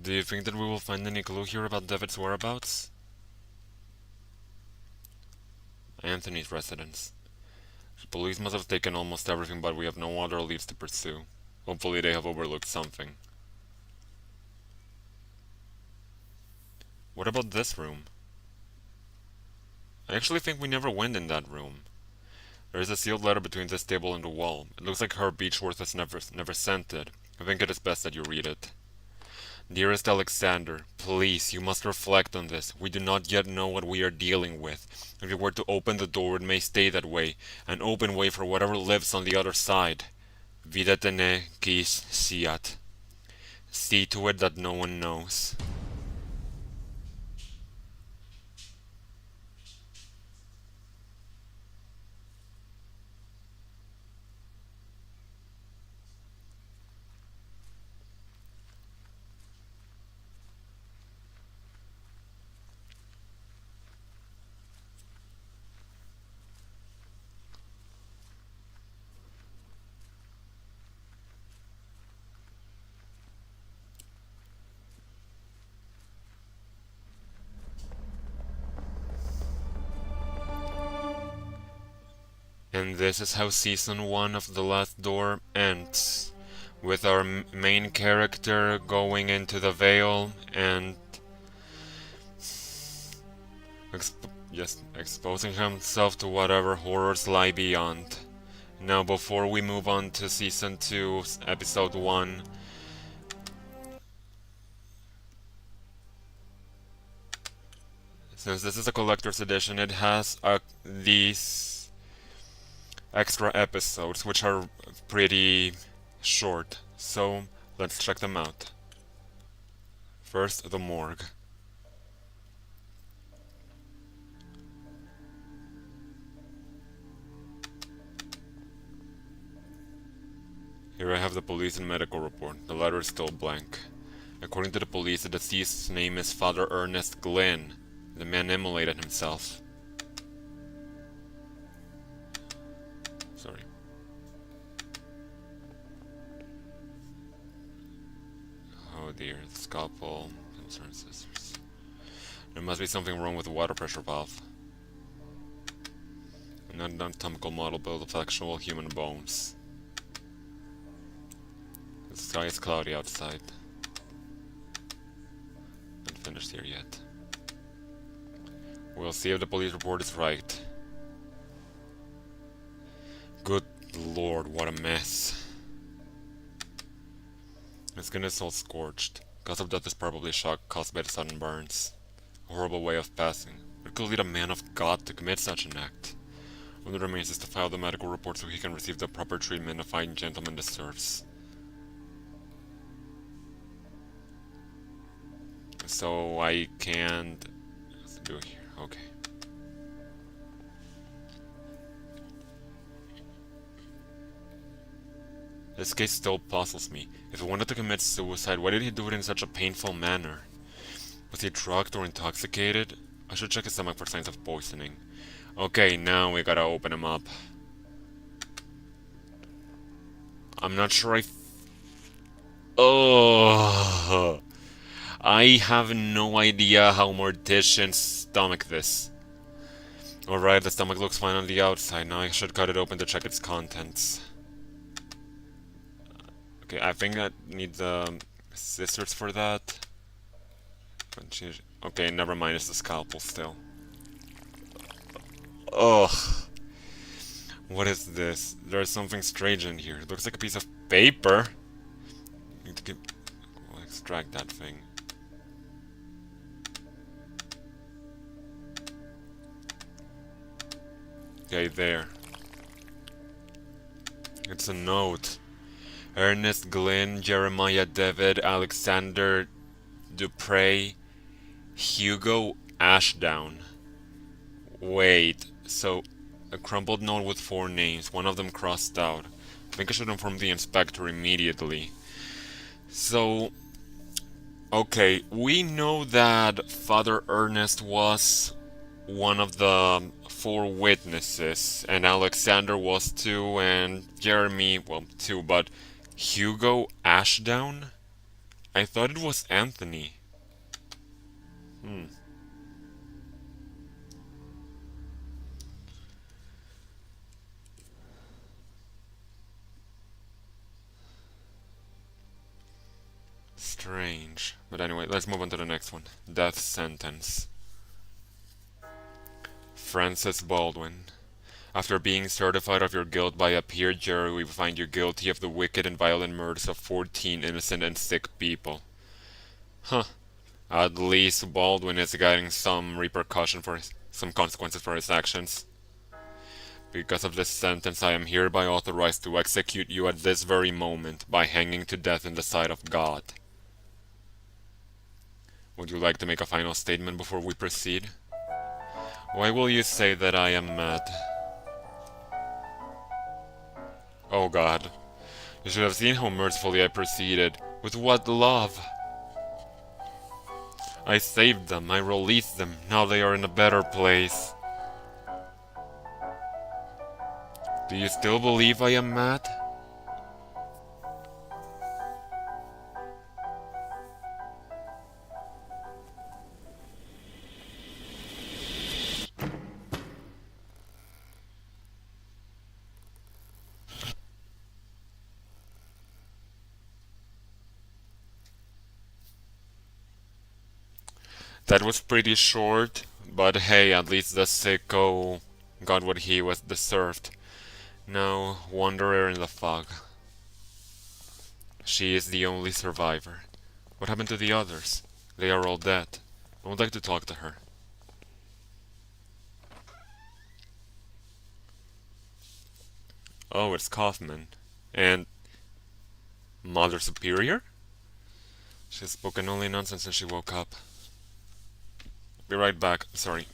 Do you think that we will find any clue here about David's whereabouts? Anthony's residence. The police must have taken almost everything, but we have no other leads to pursue. Hopefully they have overlooked something. What about this room? I actually think we never went in that room. There is a sealed letter between this table and the wall. It looks like Herb Beechworth has never sent it. I think it is best that you read it. Dearest Alexander, please, you must reflect on this. We do not yet know what we are dealing with. If we were to open the door, it may stay that way, an open way for whatever lives on the other side. Videte, quis, sciat. See to it that no one knows. And this is how season 1 of The Last Door ends. With our main character going into the veil and exposing himself to whatever horrors lie beyond. Now, before we move on to season 2, episode 1, since this is a collector's edition, it has these extra episodes, which are pretty short. So, let's check them out. First, the morgue. Here I have the police and medical report. The letter is still blank. According to the police, the deceased's name is Father Ernest Glynn. The man immolated himself. Sorry. Oh dear, the scalpel, concerned scissors. There must be something wrong with the water pressure valve. An anatomical model built of actual human bones. The sky is cloudy outside. Not finished here yet. We'll see if the police report is right. Good lord, what a mess. His skin is all scorched. Cause of death is probably shock caused by the sudden burns. A horrible way of passing. What could lead a man of God to commit such an act? All that remains is to file the medical report so he can receive the proper treatment a fine gentleman deserves. So I can't do it here. Okay. This case still puzzles me. If he wanted to commit suicide, why did he do it in such a painful manner? Was he drugged or intoxicated? I should check his stomach for signs of poisoning. Okay, now we gotta open him up. I'm not sure Oh, I have no idea how morticians stomach this. Alright, the stomach looks fine on the outside. Now I should cut it open to check its contents. Okay, I think I need the scissors for that. Okay, never mind, it's the scalpel still. Ugh. What is this? There's something strange in here. It looks like a piece of paper. Need to we'll extract that thing. Okay, there. It's a note. Ernest Glynn, Jeremiah David, Alexander Dupre, Hugo Ashdown. Wait, so a crumpled note with 4 names, one of them crossed out. I think I should inform the inspector immediately. So, okay, we know that Father Ernest was one of the 4 witnesses, and Alexander was 2, and Jeremy, well, 2, but Hugo Ashdown? I thought it was Anthony. Strange. But anyway, let's move on to the next one. Death sentence. Francis Baldwin. After being certified of your guilt by a peer jury, we find you guilty of the wicked and violent murders of 14 innocent and sick people. Huh. At least Baldwin is getting some consequences for his actions. Because of this sentence, I am hereby authorized to execute you at this very moment by hanging to death in the sight of God. Would you like to make a final statement before we proceed? Why will you say that I am mad? Oh God, you should have seen how mercifully I proceeded. With what love! I saved them, I released them, now they are in a better place. Do you still believe I am mad? That was pretty short, but hey, at least the sicko got what he was deserved. Now, Wanderer in the Fog. She is the only survivor. What happened to the others? They are all dead. I would like to talk to her. Oh, it's Kaufman. And Mother Superior? She's spoken only nonsense since she woke up. Be right back. Sorry.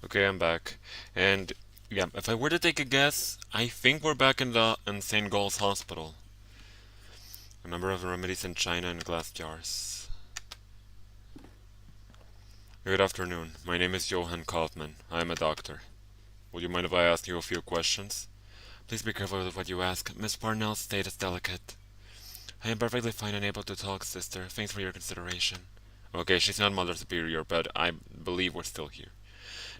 Okay, I'm back. And yeah, if I were to take a guess, I think we're back in the Insane Gauls hospital. A number of remedies in china and glass jars. Good afternoon. My name is Johann Kaufman. I am a doctor. Would you mind if I ask you a few questions? Please be careful with what you ask. Miss Parnell's state is delicate. I am perfectly fine and able to talk, sister. Thanks for your consideration. Okay, she's not Mother Superior, but I believe we're still here.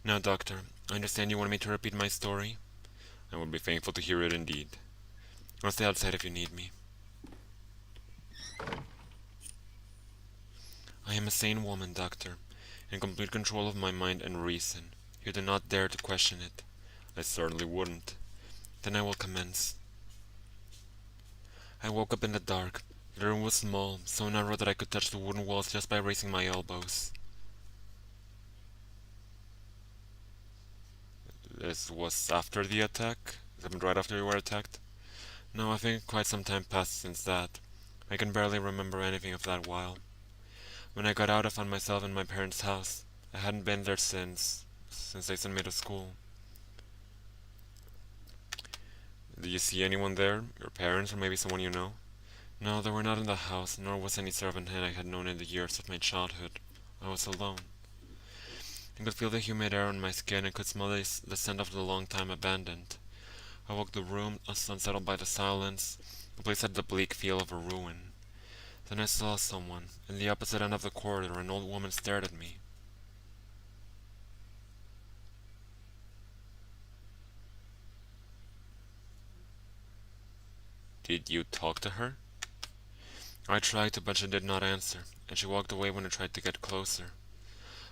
Now, Doctor, I understand you want me to repeat my story. I would be thankful to hear it indeed. I'll stay outside if you need me. I am a sane woman, Doctor, in complete control of my mind and reason. You do not dare to question it. I certainly wouldn't. Then I will commence. I woke up in the dark. The room was small, so narrow that I could touch the wooden walls just by raising my elbows. This was after the attack? It happened right after you were attacked? No, I think quite some time passed since that. I can barely remember anything of that while. When I got out, I found myself in my parents' house. I hadn't been there since they sent me to school. Did you see anyone there? Your parents, or maybe someone you know? No, they were not in the house, nor was any servant I had known in the years of my childhood. I was alone. I could feel the humid air on my skin and could smell the scent of the long time abandoned. I walked the room, unsettled by the silence. The place had the bleak feel of a ruin. Then I saw someone. In the opposite end of the corridor, an old woman stared at me. Did you talk to her? I tried to, but she did not answer, and she walked away when I tried to get closer.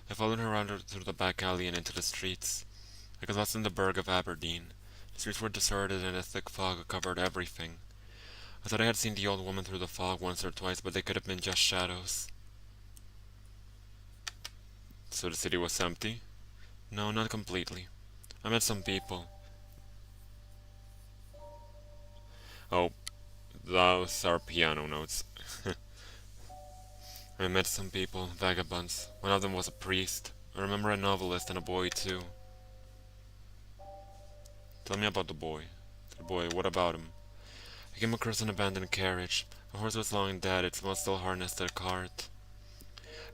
I followed her around through the back alley and into the streets. I got lost in the burg of Aberdeen. The streets were deserted and a thick fog covered everything. I thought I had seen the old woman through the fog once or twice, but they could have been just shadows. So the city was empty? No, not completely. I met some people. Oh, those are piano notes. I met some people, vagabonds. One of them was a priest. I remember a novelist and a boy too. Tell me about the boy. The boy, what about him? I came across an abandoned carriage. The horse was long dead, its mouth still harnessed to the cart.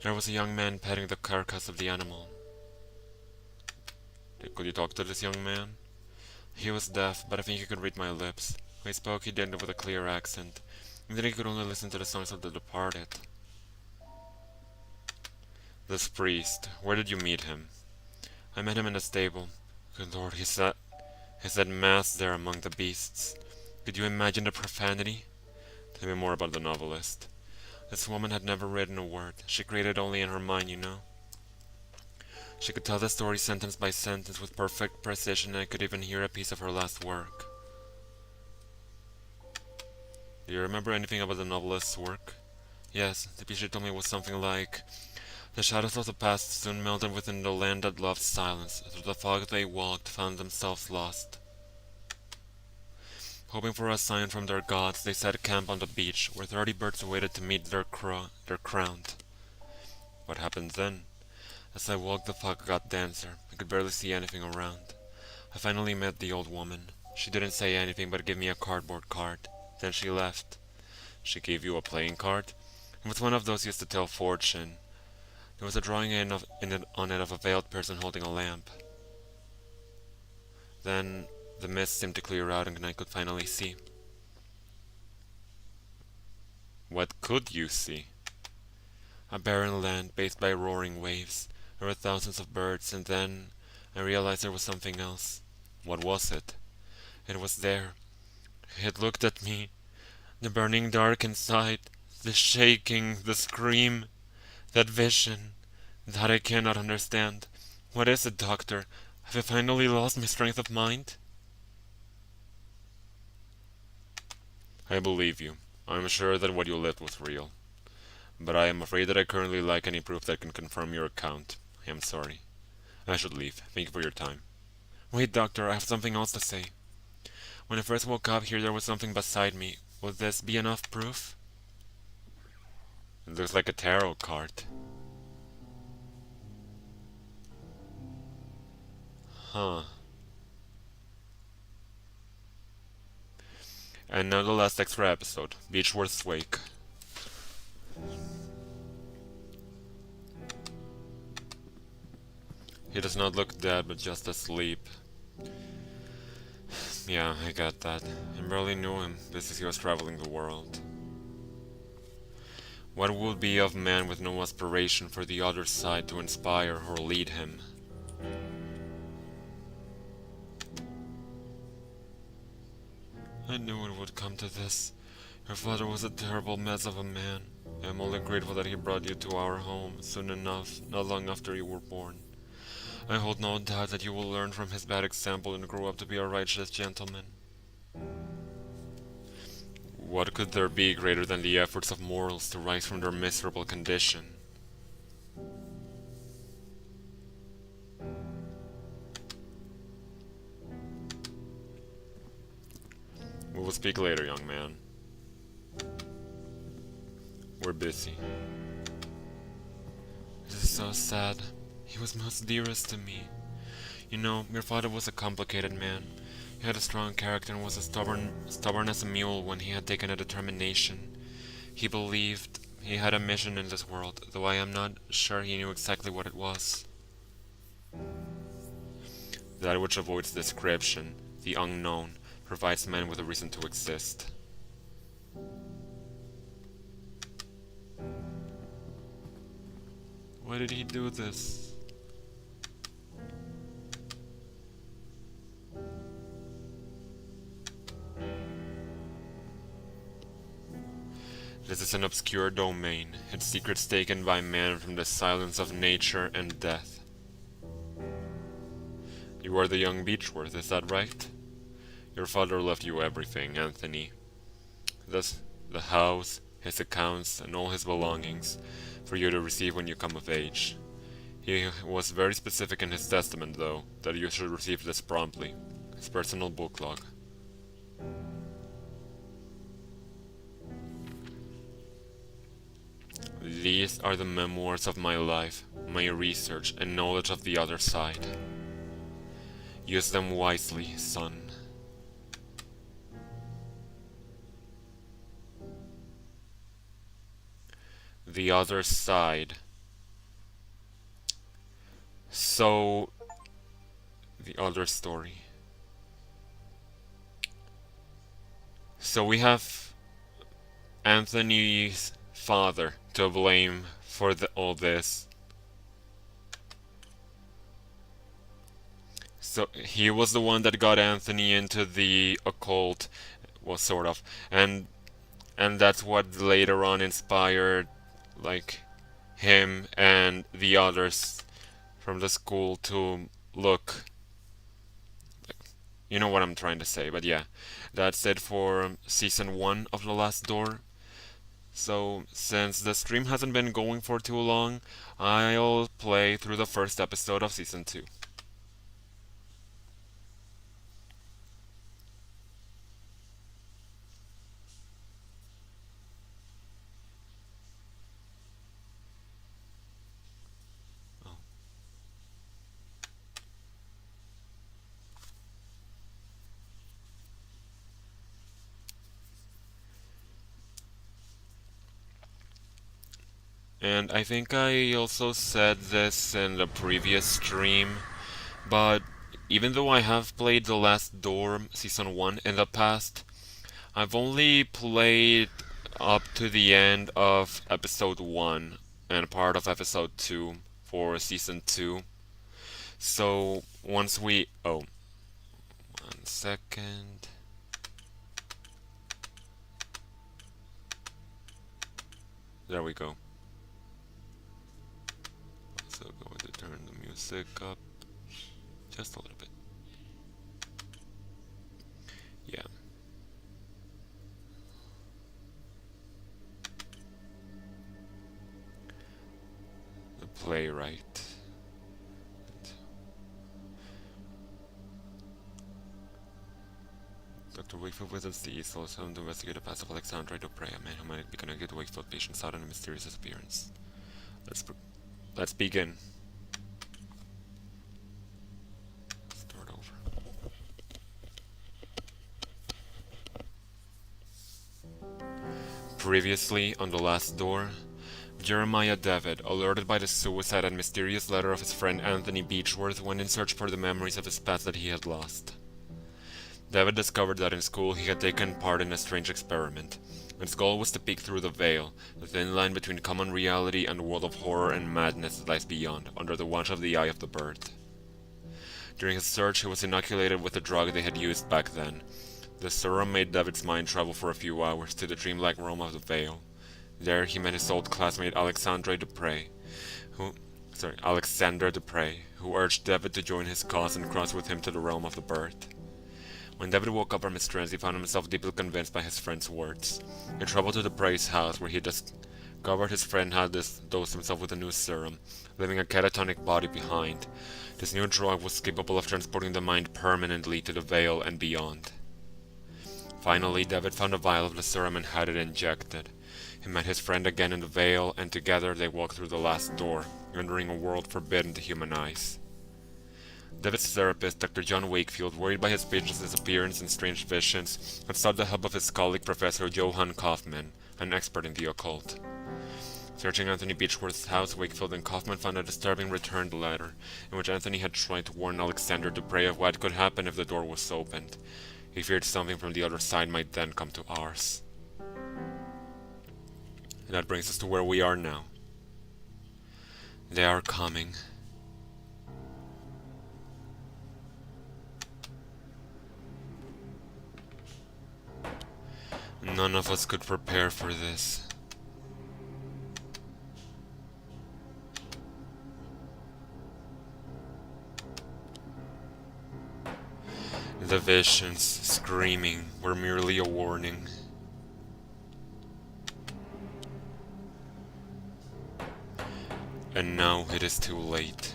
There was a young man petting the carcass of the animal. Could you talk to this young man? He was deaf, but I think he could read my lips. When he spoke, he did it with a clear accent. And then he could only listen to the songs of the departed. This priest, where did you meet him? I met him in the stable. Good Lord, he said mass there among the beasts. Could you imagine the profanity? Tell me more about the novelist. This woman had never written a word. She created only in her mind, you know. She could tell the story sentence by sentence with perfect precision, and I could even hear a piece of her last work. Do you remember anything about the novelist's work? Yes, the piece she told me was something like, the shadows of the past soon melted within the land that loved silence. Through the fog they walked, found themselves lost. Hoping for a sign from their gods, they set camp on the beach, where 30 birds waited to meet their crowned. What happened then? As I walked, the fog got denser. I could barely see anything around. I finally met the old woman. She didn't say anything but gave me a cardboard card. Then she left. She gave you a playing card? It was one of those used to tell fortune. There was a drawing on it of a veiled person holding a lamp. Then the mist seemed to clear out and I could finally see. What could you see? A barren land bathed by roaring waves. There were thousands of birds, and then I realized there was something else. What was it? It was there. It looked at me. The burning dark inside, the shaking, the scream, that vision, that I cannot understand. What is it, doctor? Have I finally lost my strength of mind? I believe you. I am sure that what you lived was real. But I am afraid that I currently lack any proof that can confirm your account. I am sorry. I should leave. Thank you for your time. Wait, doctor, I have something else to say. When I first woke up here, there was something beside me. Would this be enough proof? It looks like a tarot card. Huh. And now the last extra episode, Beechworth's Wake. He does not look dead, but just asleep. Yeah, I got that. I barely knew him. This is he was traveling the world. What would be of man with no aspiration for the other side to inspire or lead him? I knew it would come to this. Your father was a terrible mess of a man. I am only grateful that he brought you to our home soon enough, not long after you were born. I hold no doubt that you will learn from his bad example and grow up to be a righteous gentleman. What could there be greater than the efforts of mortals to rise from their miserable condition? We will speak later, young man. We're busy. This is so sad. He was most dearest to me. You know, your father was a complicated man. He had a strong character and was as stubborn as a mule when he had taken a determination. He believed he had a mission in this world, though I am not sure he knew exactly what it was. That which avoids description, the unknown, provides man with a reason to exist. Why did he do this? This is an obscure domain, its secrets taken by man from the silence of nature and death. You are the young Beechworth, is that right? Your father left you everything, Anthony. Thus, the house, his accounts, and all his belongings, for you to receive when you come of age. He was very specific in his testament, though, that you should receive this promptly. His personal book log. These are the memoirs of my life, my research, and knowledge of the other side. Use them wisely, son. The other side. So, the other story. So we have Anthony's father to blame for all this. So he was the one that got Anthony into the occult, well, sort of, and that's what later on inspired, like, him and the others from the school to look. You know what I'm trying to say, but yeah, that's it for season 1 of The Last Door. So, since the stream hasn't been going for too long, I'll play through the first episode of season 2. Oh. And I think I also said this in the previous stream, but even though I have played The Last Door Season 1 in the past, I've only played up to the end of Episode 1 and part of Episode 2 for Season 2. So once we... Oh, 1 second. There we go. So going to turn the music up just a little bit. Yeah. The playwright. Dr. Wakefield visits the East Coast home to investigate the past of Alexandre Dupre, a man who might be connected to Wakefield patients out in a mysterious disappearance. Let's begin. Start over. Previously on The Last Door, Jeremiah David, alerted by the suicide and mysterious letter of his friend Anthony Beechworth, went in search for the memories of his past that he had lost. David discovered that in school he had taken part in a strange experiment. Its goal was to peek through the veil, the thin line between common reality and the world of horror and madness that lies beyond, under the watch of the Eye of the Bird. During his search, he was inoculated with a drug they had used back then. The serum made David's mind travel for a few hours to the dreamlike realm of the veil. There he met his old classmate Alexandre Dupre, Alexander Dupre, who urged David to join his cause and cross with him to the realm of the bird. When David woke up from his trance, he found himself deeply convinced by his friend's words. He traveled to Dupre's house, where he discovered his friend had dosed himself with a new serum, leaving a catatonic body behind. This new drug was capable of transporting the mind permanently to the veil and beyond. Finally, David found a vial of the serum and had it injected. He met his friend again in the veil, and together they walked through the last door, entering a world forbidden to human eyes. David's therapist, Dr. John Wakefield, worried by his patient's disappearance and strange visions, had sought the help of his colleague Professor Johann Kaufmann, an expert in the occult. Searching Anthony Beechworth's house, Wakefield and Kaufmann found a disturbing returned letter, in which Anthony had tried to warn Alexander Dupre of what could happen if the door was opened. He feared something from the other side might then come to ours. And that brings us to where we are now. They are coming. None of us could prepare for this. The visions, screaming, were merely a warning. And now it is too late.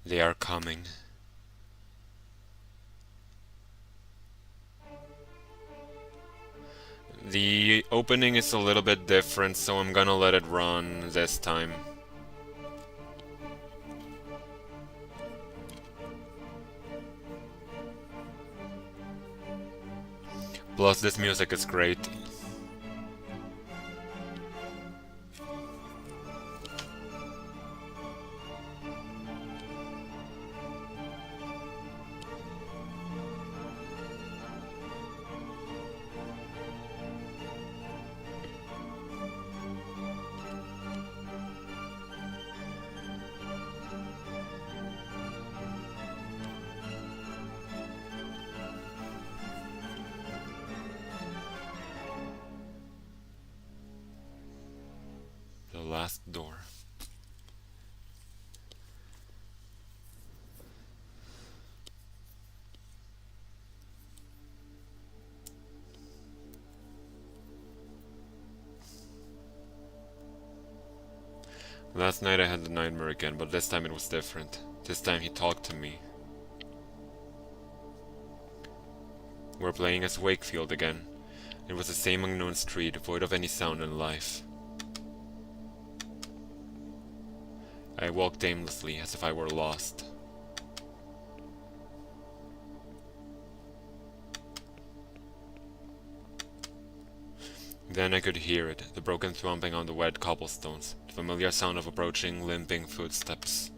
They are coming. The opening is a little bit different, so I'm gonna let it run this time. Plus, this music is great. The last door. Last night I had the nightmare again, but this time it was different. This time he talked to me. We're playing as Wakefield again. It was the same unknown street, void of any sound and life. I walked aimlessly, as if I were lost. Then I could hear it, the broken thumping on the wet cobblestones, the familiar sound of approaching, limping footsteps.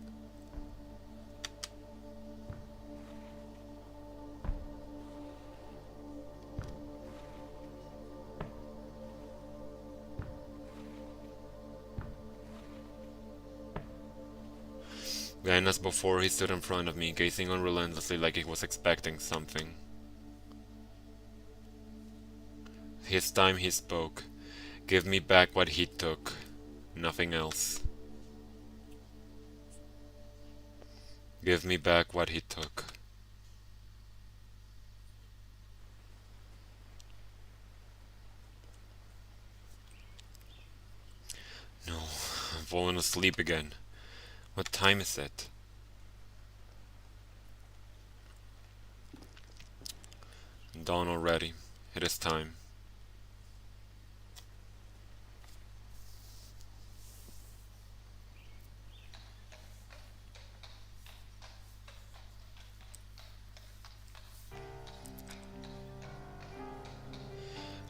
Then, as before, he stood in front of me, gazing on relentlessly like he was expecting something. This time he spoke. Give me back what he took. Nothing else. Give me back what he took. No, I've fallen asleep again. What time is it? Dawn already. It is time.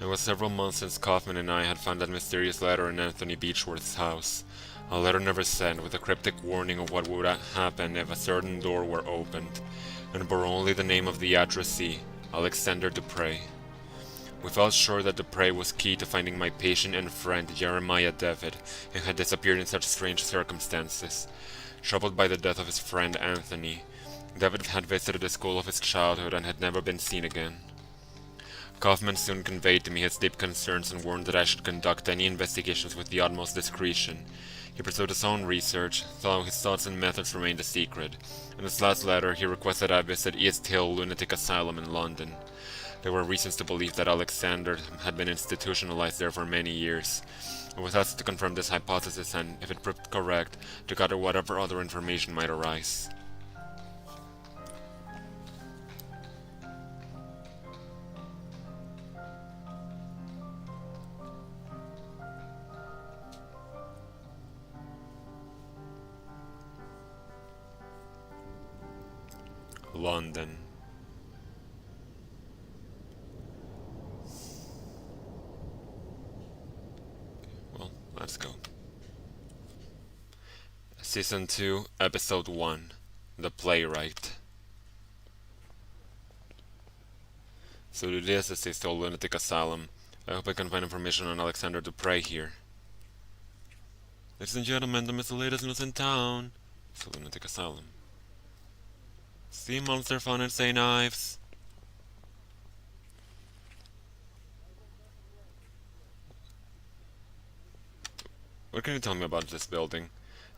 It was several months since Kaufman and I had found that mysterious letter in Anthony Beechworth's house. A letter never sent, with a cryptic warning of what would happen if a certain door were opened, and bore only the name of the addressee, Alexander Dupre. We felt sure that Dupre was key to finding my patient and friend Jeremiah David, who had disappeared in such strange circumstances. Troubled by the death of his friend Anthony, David had visited the school of his childhood and had never been seen again. Kaufman soon conveyed to me his deep concerns and warned that I should conduct any investigations with the utmost discretion. He pursued his own research, though his thoughts and methods remained a secret. In his last letter, he requested I visit East Hill Lunatic Asylum in London. There were reasons to believe that Alexander had been institutionalized there for many years. It was us to confirm this hypothesis and, if it proved correct, to gather whatever other information might arise. London. Well, let's go. Season 2, Episode 1, The Playwright. So this is a still lunatic asylum. I hope I can find information on Alexander Dupre here. Ladies and gentlemen, the Mr. Latest news in town. It's a lunatic asylum. See monster fun and say knives. What can you tell me about this building?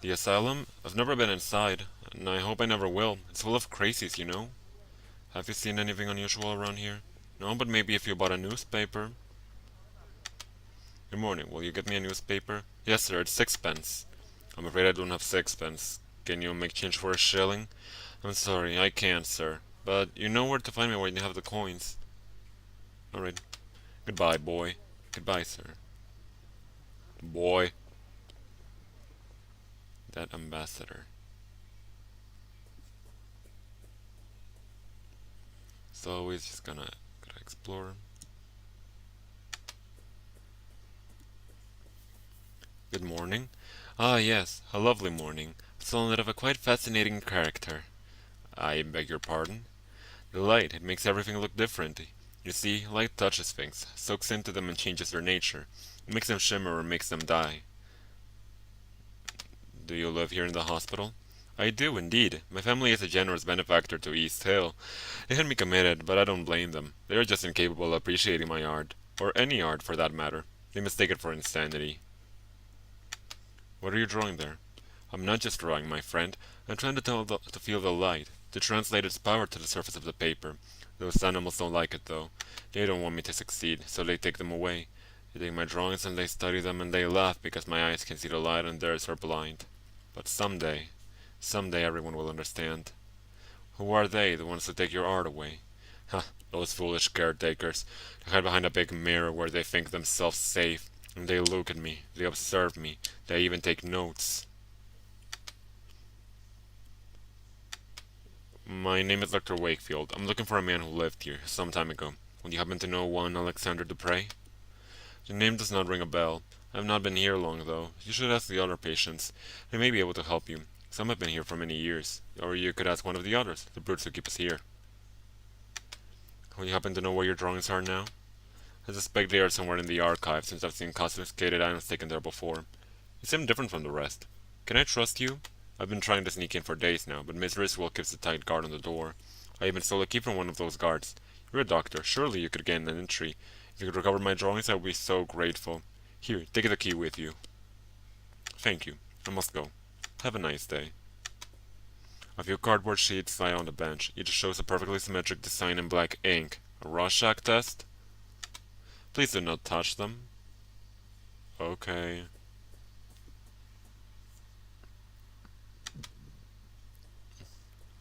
The asylum? I've never been inside, and I hope I never will. It's full of crazies, you know? Have you seen anything unusual around here? No, but maybe if you bought a newspaper. Good morning. Will you get me a newspaper? Yes, sir. It's sixpence. I'm afraid I don't have sixpence. Can you make change for a shilling? I'm sorry, I can't, sir. But you know where to find me when you have the coins. Alright. Goodbye, boy. Goodbye, sir. Boy. That ambassador. So he's just gonna explore. Good morning. Ah, yes, a lovely morning. Solid of a quite fascinating character. I beg your pardon? The light, it makes everything look different. You see, light touches things, soaks into them and changes their nature. It makes them shimmer or makes them die. Do you live here in the hospital? I do, indeed. My family is a generous benefactor to East Hill. They had me committed, but I don't blame them. They are just incapable of appreciating my art, or any art for that matter. They mistake it for insanity. What are you drawing there? I'm not just drawing, my friend. I'm trying to feel the light, to translate its power to the surface of the paper. Those animals don't like it, though. They don't want me to succeed, so they take them away. They take my drawings and they study them and they laugh because my eyes can see the light and theirs are blind. But someday everyone will understand. Who are they, the ones who take your art away? Ha, those foolish caretakers. They hide behind a big mirror where they think themselves safe. And they look at me, they observe me, they even take notes. My name is Dr. Wakefield. I'm looking for a man who lived here some time ago. Would you happen to know one Alexander Dupre? The name does not ring a bell. I have not been here long, though. You should ask the other patients. They may be able to help you. Some have been here for many years. Or you could ask one of the others, the brutes who keep us here. Would you happen to know where your drawings are now? I suspect they are somewhere in the archive, since I've seen confiscated items taken there before. You seem different from the rest. Can I trust you? I've been trying to sneak in for days now, but Miss Riswell keeps a tight guard on the door. I even stole a key from one of those guards. You're a doctor. Surely you could gain an entry. If you could recover my drawings, I would be so grateful. Here, take the key with you. Thank you. I must go. Have a nice day. A few cardboard sheets lie on the bench. Each shows a perfectly symmetric design in black ink. A Rorschach test? Please do not touch them. Okay.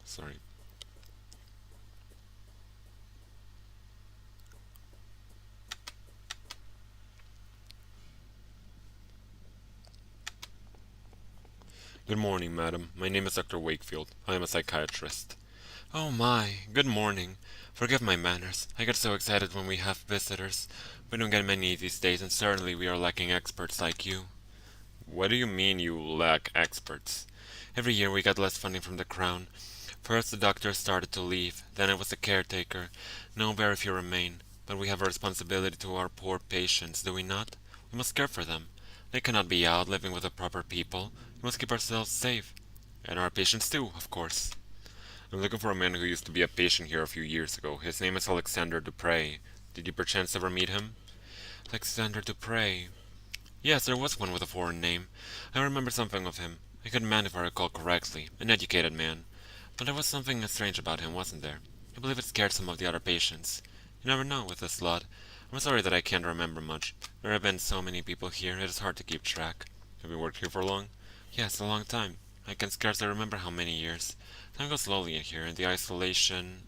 Sorry. Good morning, madam. My name is Dr. Wakefield. I am a psychiatrist. Oh my, good morning. Forgive my manners. I get so excited when we have visitors. We don't get many these days, and certainly we are lacking experts like you. What do you mean you lack experts? Every year we got less funding from the Crown. First the doctors started to leave, then it was the caretaker. Now very few remain. But we have a responsibility to our poor patients, do we not? We must care for them. They cannot be out living with the proper people. We must keep ourselves safe. And our patients too, of course. I'm looking for a man who used to be a patient here a few years ago. His name is Alexander Dupre. Did you perchance ever meet him? Alexander Dupre. Yes, there was one with a foreign name. I remember something of him. A good man, if I recall correctly. An educated man. But there was something strange about him, wasn't there? I believe it scared some of the other patients. You never know with this lot. I'm sorry that I can't remember much. There have been so many people here, it is hard to keep track. Have you worked here for long? Yes, a long time. I can scarcely remember how many years. Time goes slowly in here, and the isolation...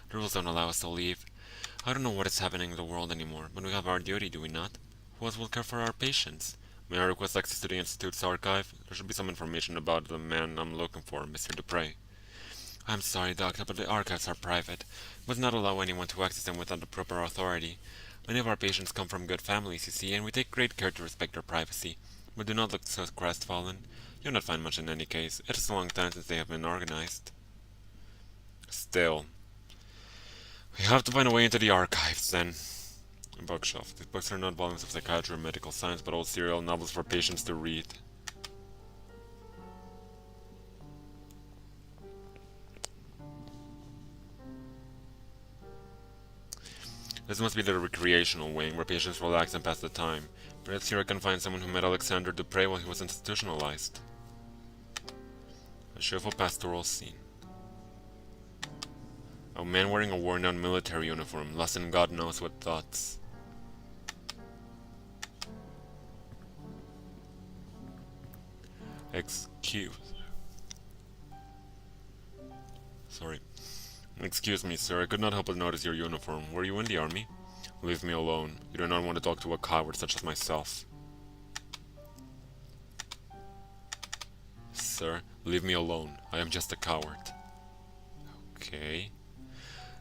The rules don't allow us to leave. I don't know what is happening in the world anymore, but we have our duty, do we not? Who else will care for our patients? May I request access to the Institute's archive? There should be some information about the man I'm looking for, Mr. Dupre. I'm sorry, Doctor, but the archives are private. We must not allow anyone to access them without the proper authority. Many of our patients come from good families, you see, and we take great care to respect their privacy. But do not look so crestfallen. You'll not find much in any case. It is a long time since they have been organized. Still, we have to find a way into the archives, then. Bookshelf. These books are not volumes of psychiatry or medical science, but old serial novels for patients to read. This must be the recreational wing, where patients relax and pass the time. Perhaps here I can find someone who met Alexander Dupre while he was institutionalized. A cheerful pastoral scene. A man wearing a worn-down military uniform, lost in God knows what thoughts. Excuse me, sir. I could not help but notice your uniform. Were you in the army? Leave me alone. You do not want to talk to a coward such as myself. Sir, leave me alone. I am just a coward. Okay.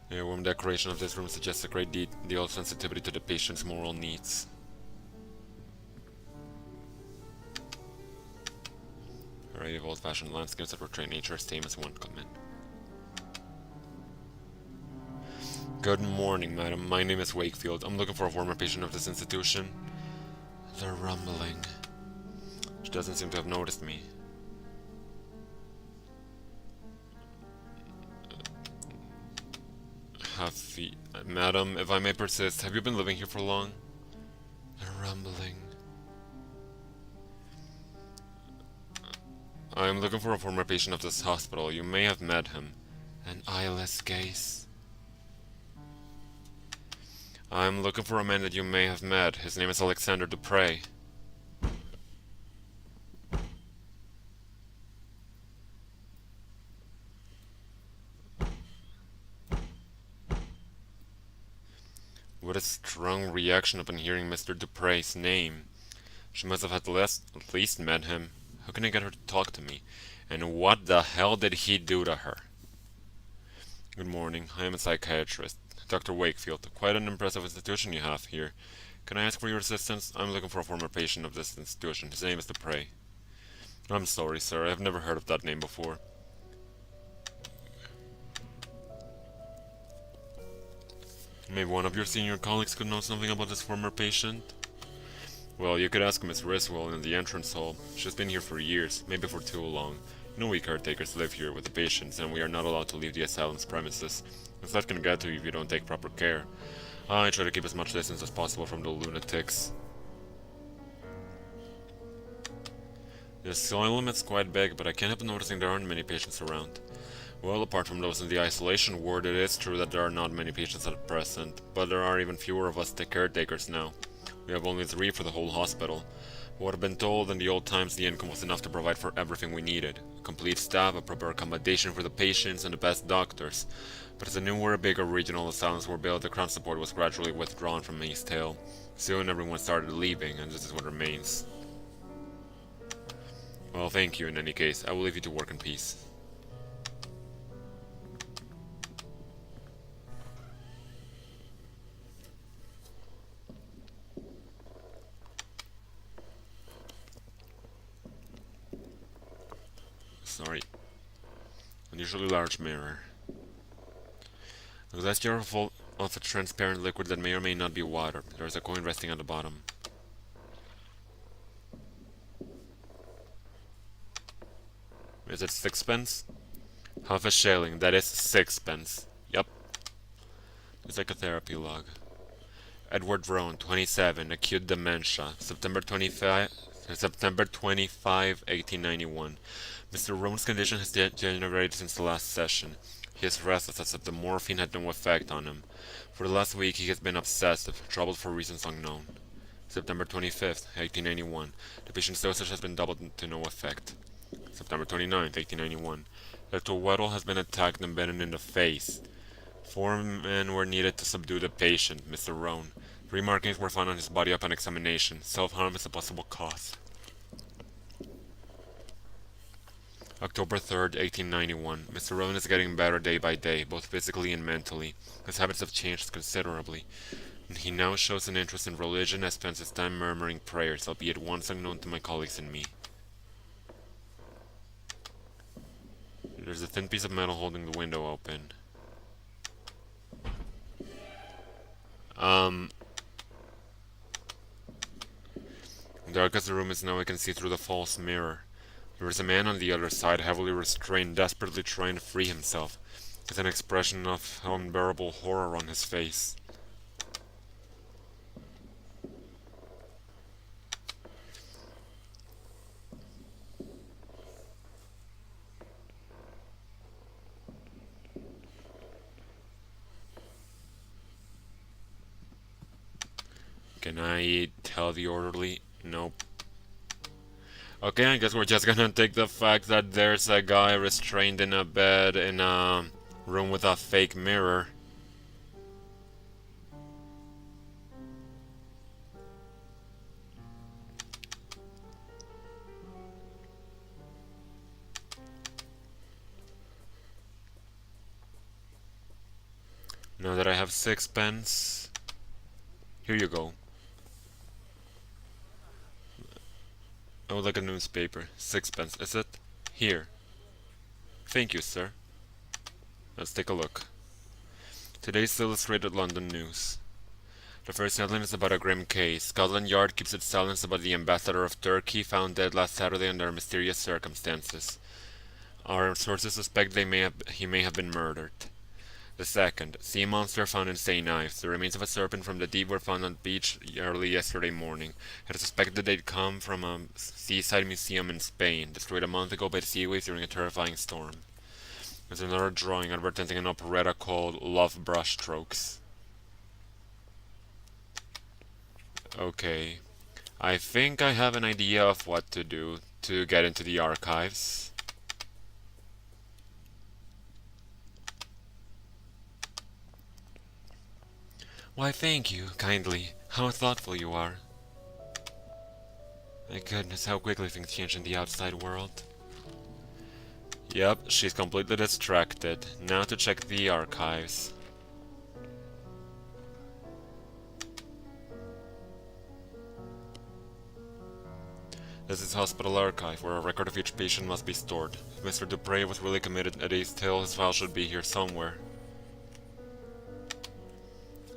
The warm decoration of this room suggests a great deal of sensitivity to the patient's moral needs. Array of old-fashioned landscapes that portray nature's tame as one come in. Good morning, madam. My name is Wakefield. I'm looking for a former patient of this institution. They're rumbling. She doesn't seem to have noticed me. Madam, if I may persist, have you been living here for long? They're rumbling. I am looking for a former patient of this hospital. You may have met him. An eyeless gaze. I am looking for a man that you may have met. His name is Alexander Dupre. What a strong reaction upon hearing Mr. Dupre's name. She must have at least met him. How can I get her to talk to me? And what the hell did he do to her? Good morning. I am a psychiatrist. Dr. Wakefield. Quite an impressive institution you have here. Can I ask for your assistance? I'm looking for a former patient of this institution. His name is Dupre. I'm sorry, sir. I have never heard of that name before. Maybe one of your senior colleagues could know something about this former patient? Well, you could ask Miss Riswell in the entrance hall. She's been here for years, maybe for too long. You know we caretakers live here with the patients, and we are not allowed to leave the asylum's premises. It's that can get to you if you don't take proper care. I try to keep as much distance as possible from the lunatics. The asylum is quite big, but I can't help noticing there aren't many patients around. Well, apart from those in the isolation ward, it is true that there are not many patients at present, but there are even fewer of us caretakers now. We have only 3 for the whole hospital. What I've been told in the old times, the income was enough to provide for everything we needed. A complete staff, a proper accommodation for the patients, and the best doctors. But as the newer, bigger regional asylums were built, the crown support was gradually withdrawn from East Hill. Soon everyone started leaving, and this is what remains. Well, thank you in any case. I will leave you to work in peace. Sorry. Unusually large mirror. A glass jar full of a transparent liquid that may or may not be water. There is a coin resting at the bottom. Is it 6 pence? Half a shilling. That is 6 pence. Yup. It's like a therapy log. Edward Roan, 27, acute dementia. September 25, 1891. Mr. Roan's condition has degenerated since the last session. He is restless as if the morphine had no effect on him. For the last week he has been obsessive, troubled for reasons unknown. September 25th, 1891. The patient's dosage has been doubled to no effect. September 29th, 1891. Dr. Weddle has been attacked and bitten in the face. 4 men were needed to subdue the patient, Mr. Roan. 3 markings were found on his body upon examination. Self-harm is a possible cause. October 3rd, 1891. Mr. Rowan is getting better day by day, both physically and mentally. His habits have changed considerably. He now shows an interest in religion and spends his time murmuring prayers, albeit once unknown to my colleagues and me. There's a thin piece of metal holding the window open. Dark as the room is now, I can see through the false mirror. There is a man on the other side, heavily restrained, desperately trying to free himself, with an expression of unbearable horror on his face. Can I tell the orderly? Nope. Okay, I guess we're just gonna take the fact that there's a guy restrained in a bed in a room with a fake mirror. Now that I have sixpence, here you go. I would like a newspaper. Sixpence, is it? Here. Thank you, sir. Let's take a look. Today's Illustrated London News. The first headline is about a grim case. Scotland Yard keeps its silence about the ambassador of Turkey found dead last Saturday under mysterious circumstances. Our sources suspect he may have been murdered. The second, sea monster found in St. Ives. The remains of a serpent from the deep were found on the beach early yesterday morning. It is suspected they'd come from a seaside museum in Spain, destroyed a month ago by the sea waves during a terrifying storm. There's another drawing advertising an operetta called Love Brushstrokes. Okay. I think I have an idea of what to do to get into the archives. Why, thank you, kindly. How thoughtful you are. My goodness, how quickly things change in the outside world. Yep, she's completely distracted. Now to check the archives. This is hospital archive, where a record of each patient must be stored. If Mr. Dupre was really committed a day still, his file should be here somewhere.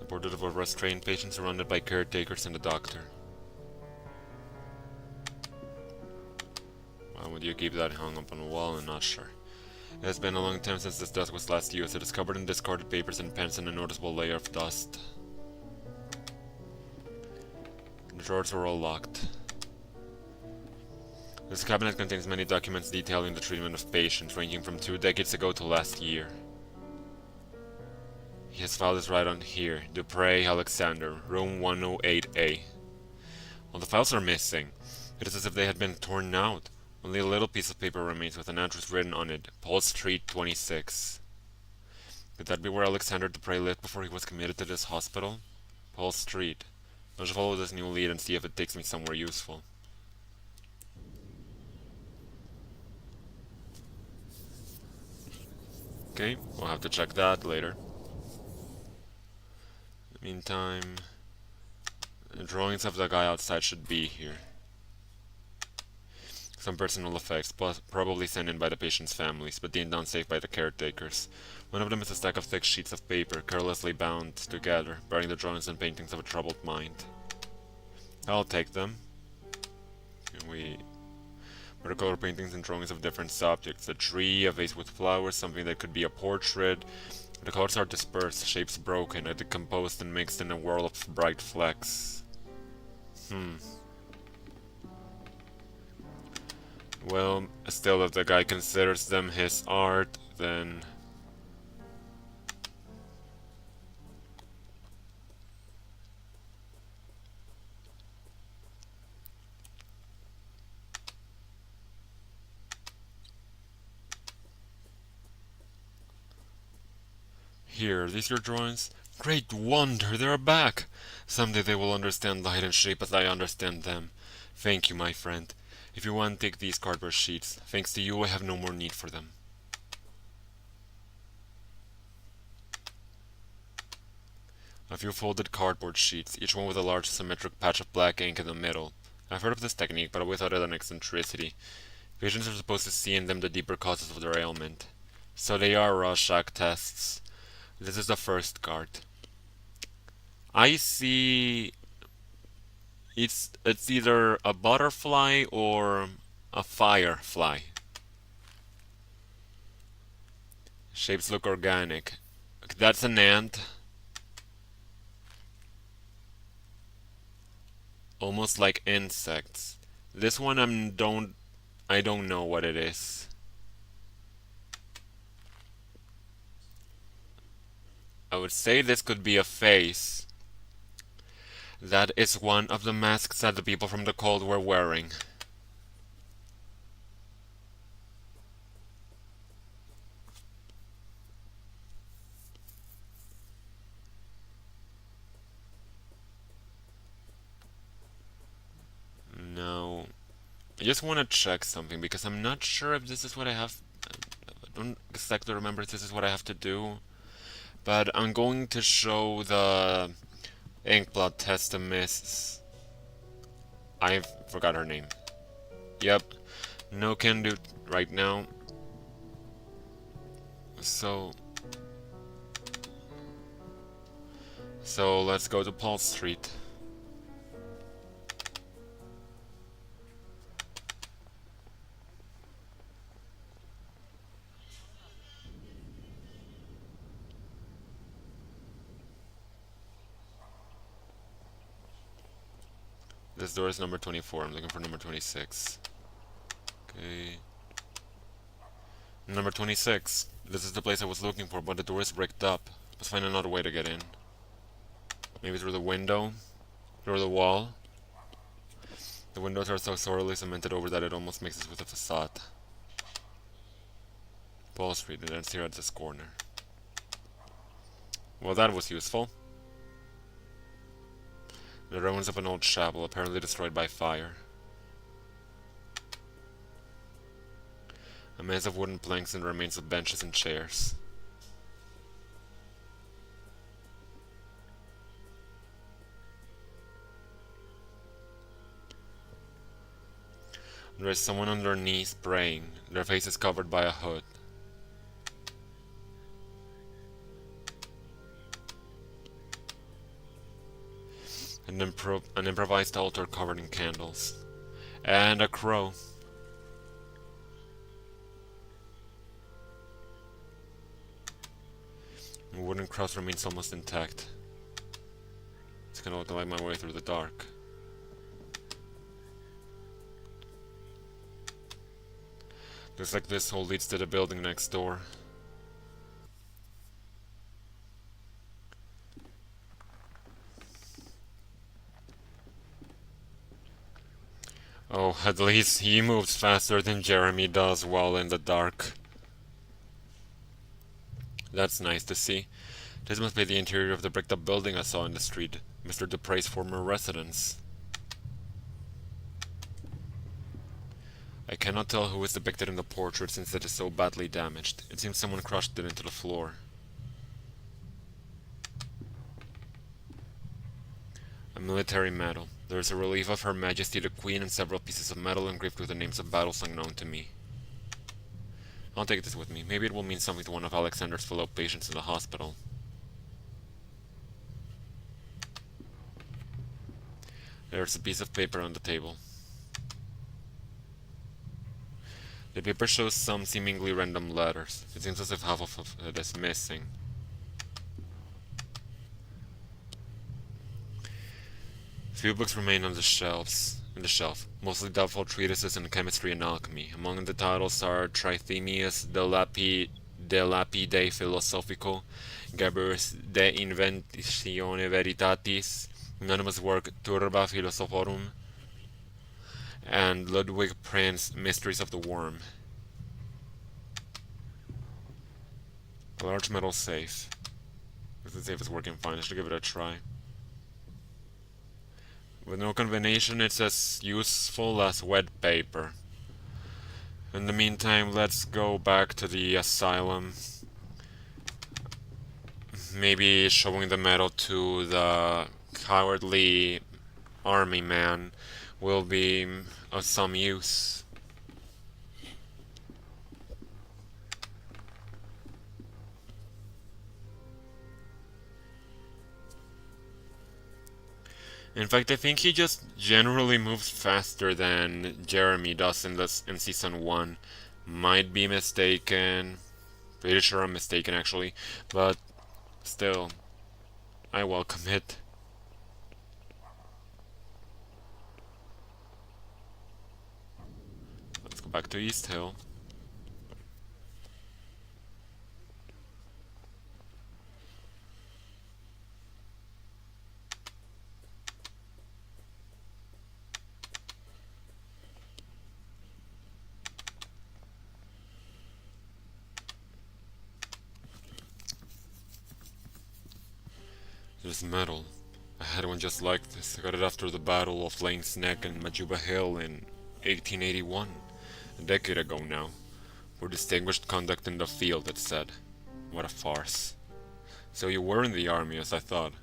A portrait of a restrained patient surrounded by caretakers and a doctor. Why would you keep that hung up on the wall? I'm not sure. It has been a long time since this desk was last used. It is covered in discarded papers and pens and a noticeable layer of dust. The drawers are all locked. This cabinet contains many documents detailing the treatment of patients, ranging from 2 decades ago to last year. His file is right on here. Dupre, Alexander, room 108A. Well, the files are missing. It is as if they had been torn out. Only a little piece of paper remains with an address written on it. Paul Street, 26. Could that be where Alexander Dupre lived before he was committed to this hospital? Paul Street. I should follow this new lead and see if it takes me somewhere useful. Okay, we'll have to check that later. In the meantime, the drawings of the guy outside should be here. Some personal effects, probably sent in by the patient's families, but deemed unsafe by the caretakers. One of them is a stack of thick sheets of paper, carelessly bound together, bearing the drawings and paintings of a troubled mind. I'll take them. Watercolor paintings and drawings of different subjects. A tree, a vase with flowers, something that could be a portrait. The colors are dispersed, shapes broken, decomposed and mixed in a whirl of bright flecks. Well, still, if the guy considers them his art, then... Here, these your drawings? Great wonder, they are back! Someday they will understand light and shape as I understand them. Thank you, my friend. If you want, take these cardboard sheets. Thanks to you, I have no more need for them. A few folded cardboard sheets, each one with a large symmetric patch of black ink in the middle. I've heard of this technique, but always thought it an eccentricity. Patients are supposed to see in them the deeper causes of their ailment. So they are Rorschach tests. This is the first card. I see... It's either a butterfly or a firefly. Shapes look organic. That's an ant. Almost like insects. This one I don't know what it is. I would say this could be a face. That is one of the masks that the people from the cold were wearing. No. I just want to check something because I'm not sure if this is what I have. I don't exactly remember if this is what I have to do. But I'm going to show the inkblot test to Miss. I forgot her name. Yep. No can do right now. So. So let's go to Paul Street. This door is number 24. I'm looking for number 26. Okay. Number 26. This is the place I was looking for, but the door is bricked up. Let's find another way to get in. Maybe through the window? Through the wall? The windows are so sorely cemented over that it almost mixes with the facade. Paul Street, and ends here at this corner. Well, that was useful. The ruins of an old chapel, apparently destroyed by fire. A mass of wooden planks and remains of benches and chairs. There is someone on their knees praying. Their face is covered by a hood. An improvised altar covered in candles. And a crow. The wooden cross remains almost intact. It's gonna look like my way through the dark. Looks like this hole leads to the building next door. Oh, at least he moves faster than Jeremy does while in the dark. That's nice to see. This must be the interior of the bricked up building I saw in the street. Mr. Dupre's former residence. I cannot tell who is depicted in the portrait since it is so badly damaged. It seems someone crushed it into the floor. A military medal. There is a relief of Her Majesty the Queen and several pieces of metal engraved with the names of battles unknown to me. I'll take this with me. Maybe it will mean something to one of Alexander's fellow patients in the hospital. There's a piece of paper on the table. The paper shows some seemingly random letters. It seems as if half of it is missing. Few books remain on the shelf, mostly doubtful treatises in chemistry and alchemy. Among the titles are Trithemius de Lapide Philosophico, Geber's De Inventione Veritatis, anonymous work Turba Philosophorum, and Ludwig Prince Mysteries of the Worm. A large metal safe. The safe is working fine. I should give it a try. With no combination, it's as useful as wet paper. In the meantime, let's go back to the asylum. Maybe showing the medal to the cowardly army man will be of some use. In fact, I think he just generally moves faster than Jeremy does in season 1. Might be mistaken. Pretty sure I'm mistaken actually, but still, I welcome it. Let's go back to East Hill. There's metal. I had one just like this. I got it after the Battle of Lane's Neck and Majuba Hill in 1881. A decade ago now. For distinguished conduct in the field, it said. What a farce. So you were in the army, as I thought.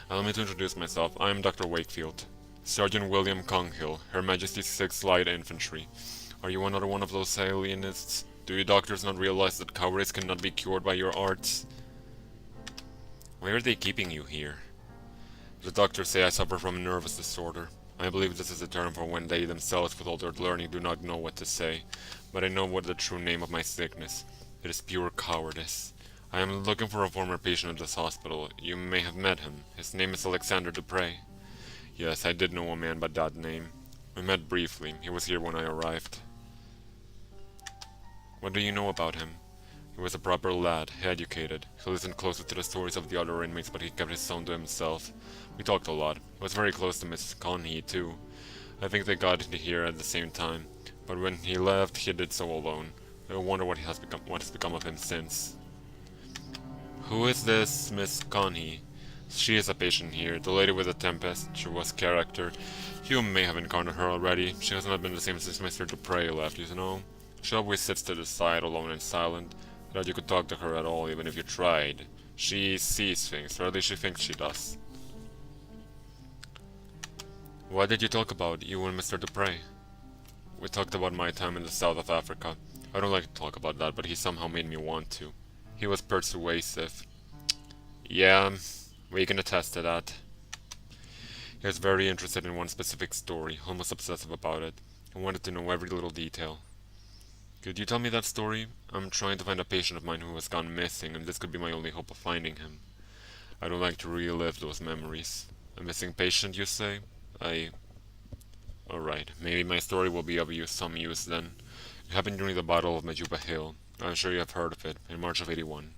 Allow me to introduce myself. I am Dr. Wakefield. Sergeant William Conghill, Her Majesty's 6th Light Infantry. Are you another one of those alienists? Do you doctors not realize that cowardice cannot be cured by your arts? Why are they keeping you here? The doctors say I suffer from a nervous disorder. I believe this is a term for when they themselves, with all their learning, do not know what to say. But I know what the true name of my sickness. It is pure cowardice. I am looking for a former patient at this hospital. You may have met him. His name is Alexander Dupre. Yes, I did know a man by that name. We met briefly. He was here when I arrived. What do you know about him? He was a proper lad, educated. He listened closely to the stories of the other inmates, but he kept his own to himself. We talked a lot. He was very close to Mrs. Conhee, too. I think they got here at the same time, but when he left, he did so alone. I wonder what has become of him since. Who is this Miss Conhee? She is a patient here, the lady with the tempestuous character. You may have encountered her already. She has not been the same since Mr. Dupre left, you know. She always sits to the side, alone and silent. That you could talk to her at all, even if you tried. She sees things, or at least she thinks she does. What did you talk about, you and Mr. Dupre? We talked about my time in the south of Africa. I don't like to talk about that, but he somehow made me want to. He was persuasive. Yeah, we can attest to that. He was very interested in one specific story, almost obsessive about it. He wanted to know every little detail. Could you tell me that story? I'm trying to find a patient of mine who has gone missing, and this could be my only hope of finding him. I don't like to relive those memories. A missing patient, you say? Alright, maybe my story will be of some use then. It happened during the Battle of Majuba Hill. I'm sure you have heard of it, in March of 81.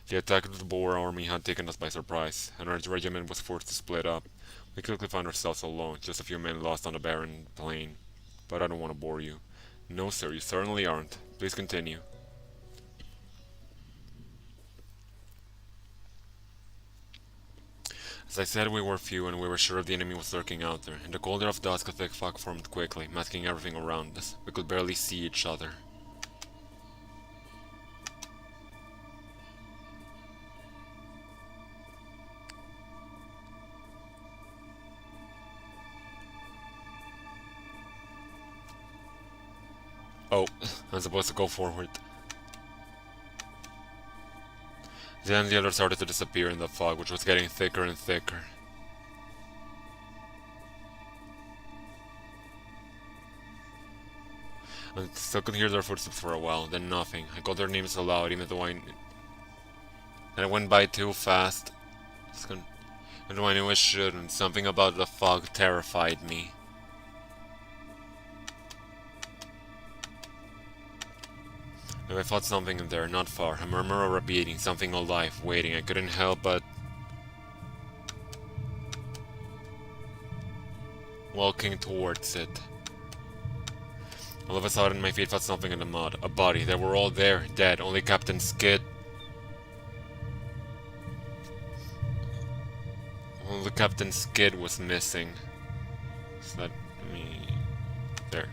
The attack of the Boer army had taken us by surprise, and our regiment was forced to split up. We quickly found ourselves alone, just a few men lost on a barren plain. But I don't want to bore you. No, sir, you certainly aren't. Please continue. As I said, we were few, and we were sure the enemy was lurking out there. In the colder of dusk, a thick fog formed quickly, masking everything around us. We could barely see each other. Oh, I'm supposed to go forward. Then the others started to disappear in the fog, which was getting thicker and thicker. I still could hear their footsteps for a while, then nothing. I called their names aloud, even though and it went by too fast. Even though I knew I shouldn't, something about the fog terrified me. I felt something in there, not far, a murmur or a beating, something alive, waiting. I couldn't help but walking towards it. All of a sudden, my feet felt something in the mud. A body. They were all there, dead. Only Captain Skid. Only Captain Skid was missing. So that me there.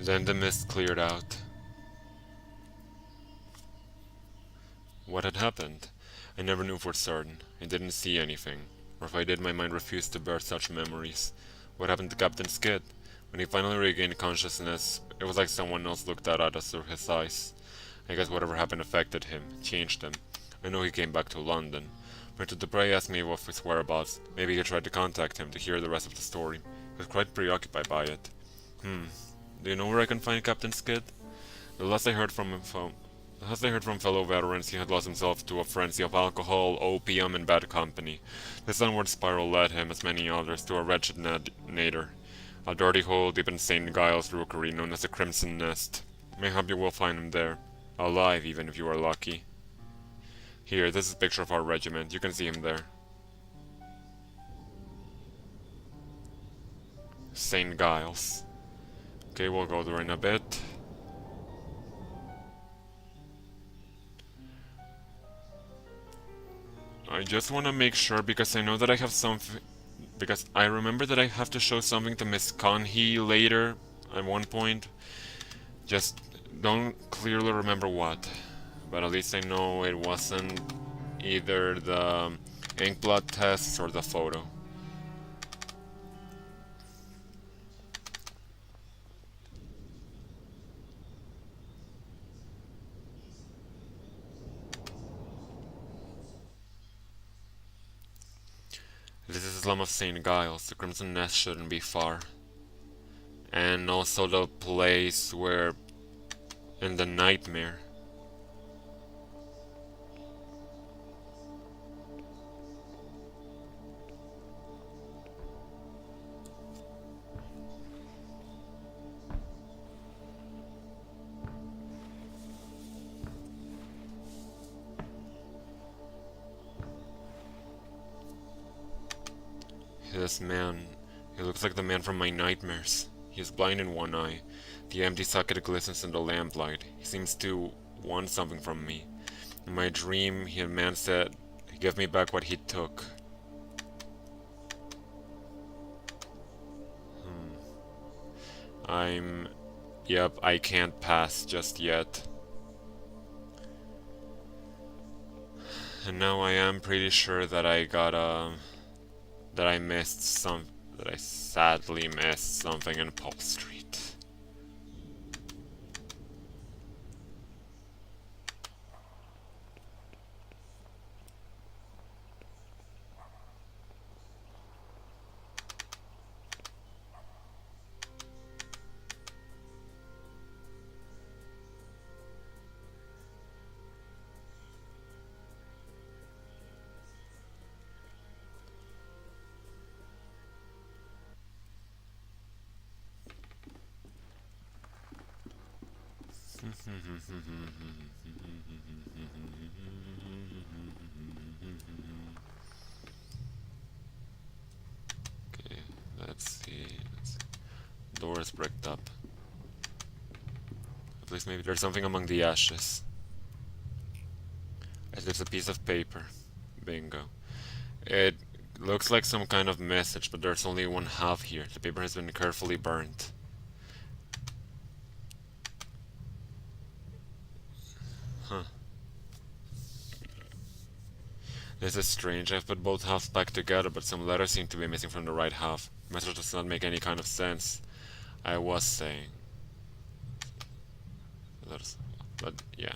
Then the mist cleared out. What had happened? I never knew for certain. I didn't see anything. Or if I did, my mind refused to bear such memories. What happened to Captain Skid? When he finally regained consciousness, it was like someone else looked out at us through his eyes. I guess whatever happened affected him, changed him. I know he came back to London. Mr. Dupre asked me of his whereabouts. Maybe he tried to contact him to hear the rest of the story. He was quite preoccupied by it. Do you know where I can find Captain Skid? The last I heard from fellow veterans, he had lost himself to a frenzy of alcohol, opium, and bad company. This downward spiral led him, as many others, to a wretched nadir. A dirty hole deep in St. Giles rookery known as the Crimson Nest. I hope you will find him there. Alive, even if you are lucky. Here, this is a picture of our regiment. You can see him there. St. Giles. Okay, we'll go there in a bit. I just want to make sure because I know that I have something. Because I remember that I have to show something to Miss Conhee later at one point. Just don't clearly remember what. But at least I know it wasn't either the ink blood tests or the photo. This is the slum of St. Giles. The Crimson Nest shouldn't be far. And also the place where... in the nightmare. This man, he looks like the man from my nightmares. He is blind in one eye. The empty socket glistens in the lamplight. He seems to want something from me. In my dream, the man said, "Give me back what he took." Yep, I can't pass just yet. And now I am pretty sure that that I sadly missed something in Paul Street. Okay, let's see. Door is bricked up. At least maybe there's something among the ashes. There's a piece of paper. Bingo. It looks like some kind of message, but there's only one half here. The paper has been carefully burnt. Huh. This is strange. I've put both halves back together, but some letters seem to be missing from the right half. The message does not make any kind of sense. I was saying. But yeah.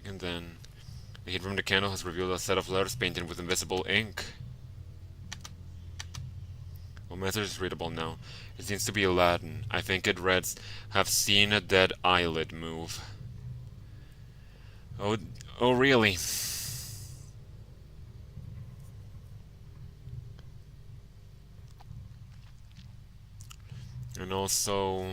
And then the heat from the candle has revealed a set of letters painted with invisible ink. Well, message is readable now. It seems to be Latin. I think it reads, "Have seen a dead eyelid move." Oh, really? And also...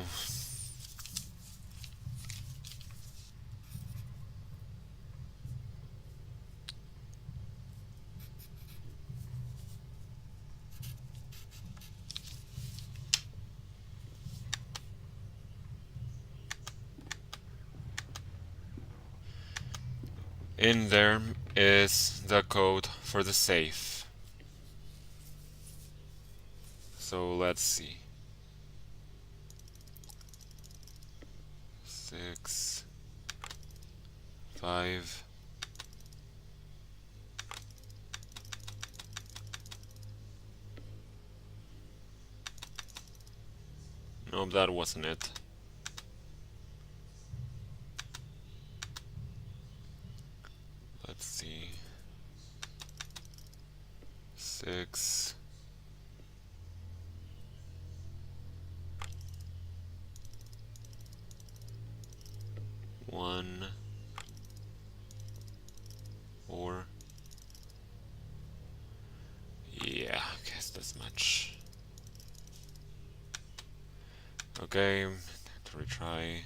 in there is the code for the safe. So let's see. 6, 5. Nope, that wasn't it. Let's see. 6. 1. 4. Yeah, I guess that's much. Okay, to retry.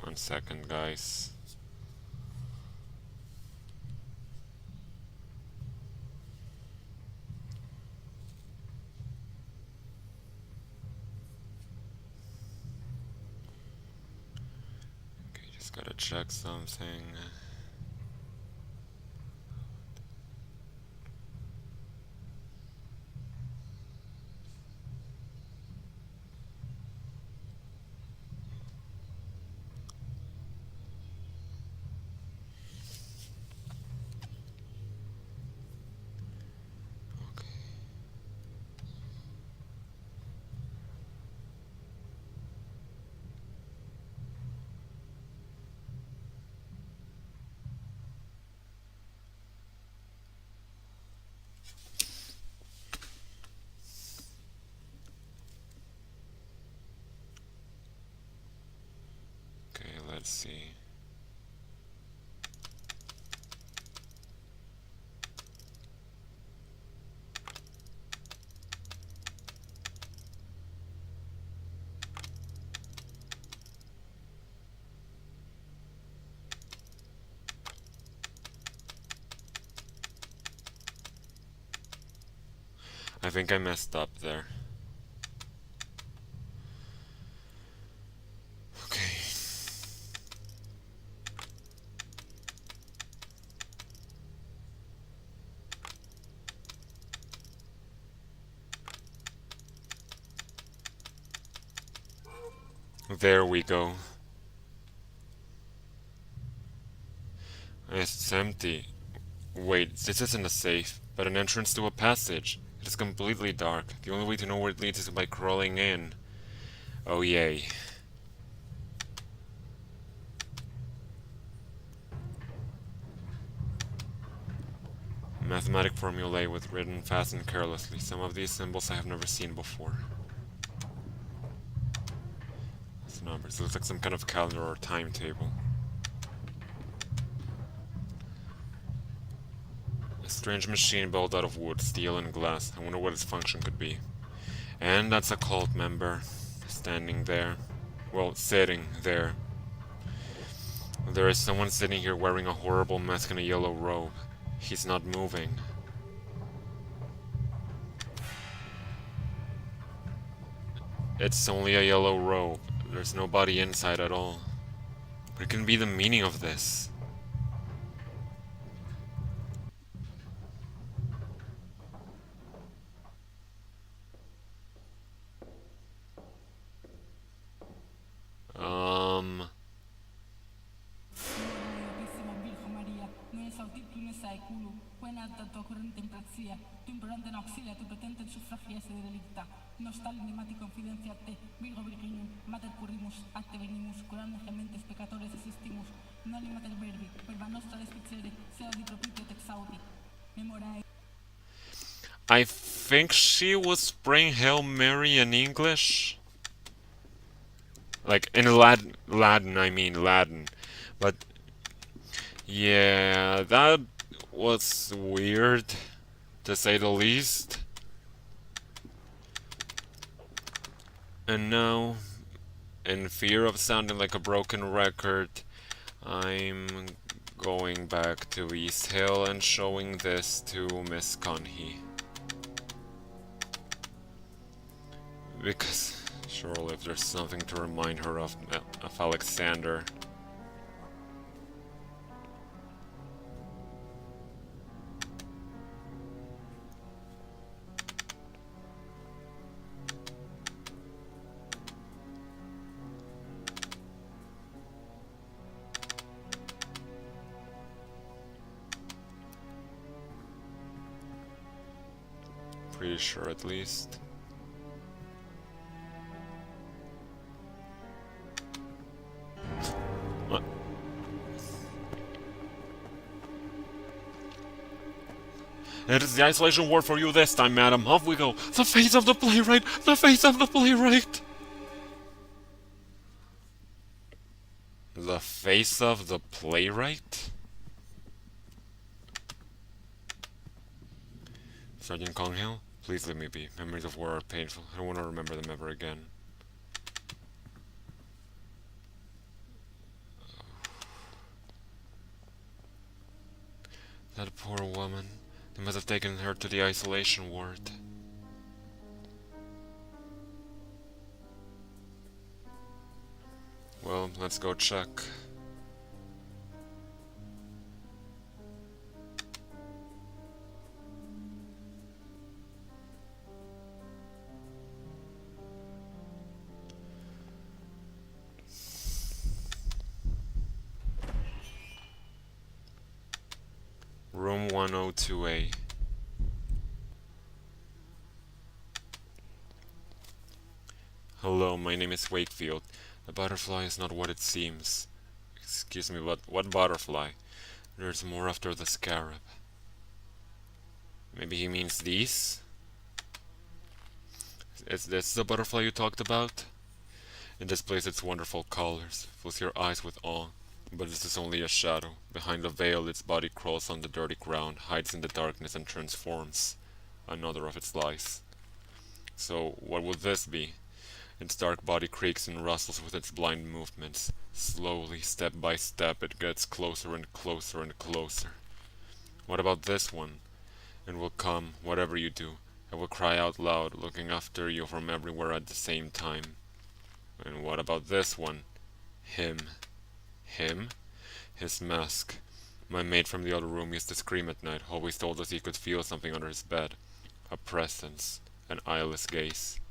One second, guys. Okay, just gotta check something. Okay, let's see. I think I messed up there. Okay. There we go. It's empty. Wait, this isn't a safe, but an entrance to a passage. It is completely dark. The only way to know where it leads is by crawling in. Oh yay. Mathematic formulae with written fast and carelessly. Some of these symbols I have never seen before. It's numbers. It looks like some kind of calendar or timetable. A strange machine built out of wood, steel, and glass. I wonder what its function could be. And that's a cult member. Standing there. Well, sitting there. There is someone sitting here wearing a horrible mask and a yellow robe. He's not moving. It's only a yellow robe. There's nobody inside at all. What can be the meaning of this? I think she was praying Hail Mary in English. Like, in Latin, I mean Latin. But, yeah, that was weird, to say the least. And now, in fear of sounding like a broken record, I'm going back to East Hill and showing this to Miss Conhee. Because surely if there's something to remind her of Alexander. Pretty sure at least. It is the isolation ward for you this time, madam. Off we go. The face of the playwright! The face of the playwright! The face of the playwright? Sergeant Conghill, please let me be. Memories of war are painful. I don't want to remember them ever again. That poor woman. They must have taken her to the isolation ward. Well, let's go check. Room 102A. Hello, my name is Wakefield. The butterfly is not what it seems. Excuse me, but what butterfly? There's more after the scarab. Maybe he means these? Is this the butterfly you talked about? It displays its wonderful colors, fills your eyes with awe. But this is only a shadow. Behind the veil, its body crawls on the dirty ground, hides in the darkness, and transforms another of its lies. So, what would this be? Its dark body creaks and rustles with its blind movements. Slowly, step by step, it gets closer and closer and closer. What about this one? It will come, whatever you do. I will cry out loud, looking after you from everywhere at the same time. And what about this one? Him. Him? His mask. My mate from the other room used to scream at night, always told us he could feel something under his bed. A presence. An eyeless gaze.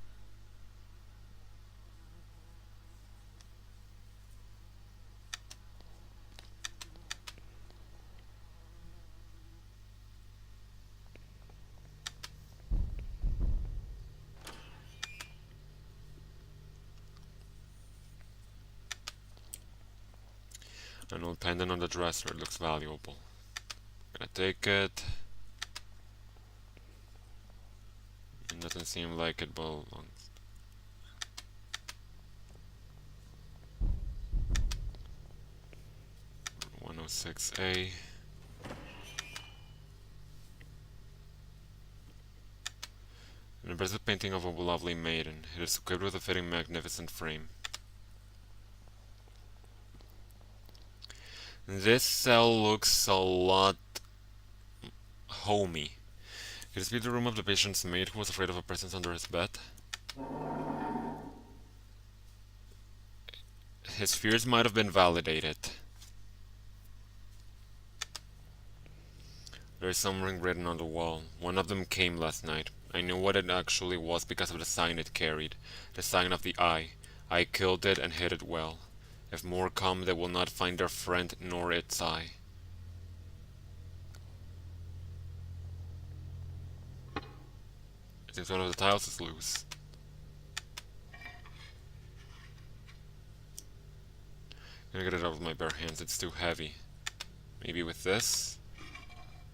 An old pendant on the dresser. It looks valuable. Gonna take it. It doesn't seem like it belongs. Room 106A. An impressive painting of a lovely maiden. It is equipped with a fitting, magnificent frame. This cell looks a lot homey. Could this be the room of the patient's mate who was afraid of a presence under his bed? His fears might have been validated. There is something written on the wall. One of them came last night. I knew what it actually was because of the sign it carried. The sign of the eye. I killed it and hid it well. If more come, they will not find their friend nor its eye. It seems one of the tiles is loose. I'm gonna get it out with my bare hands, it's too heavy. Maybe with this?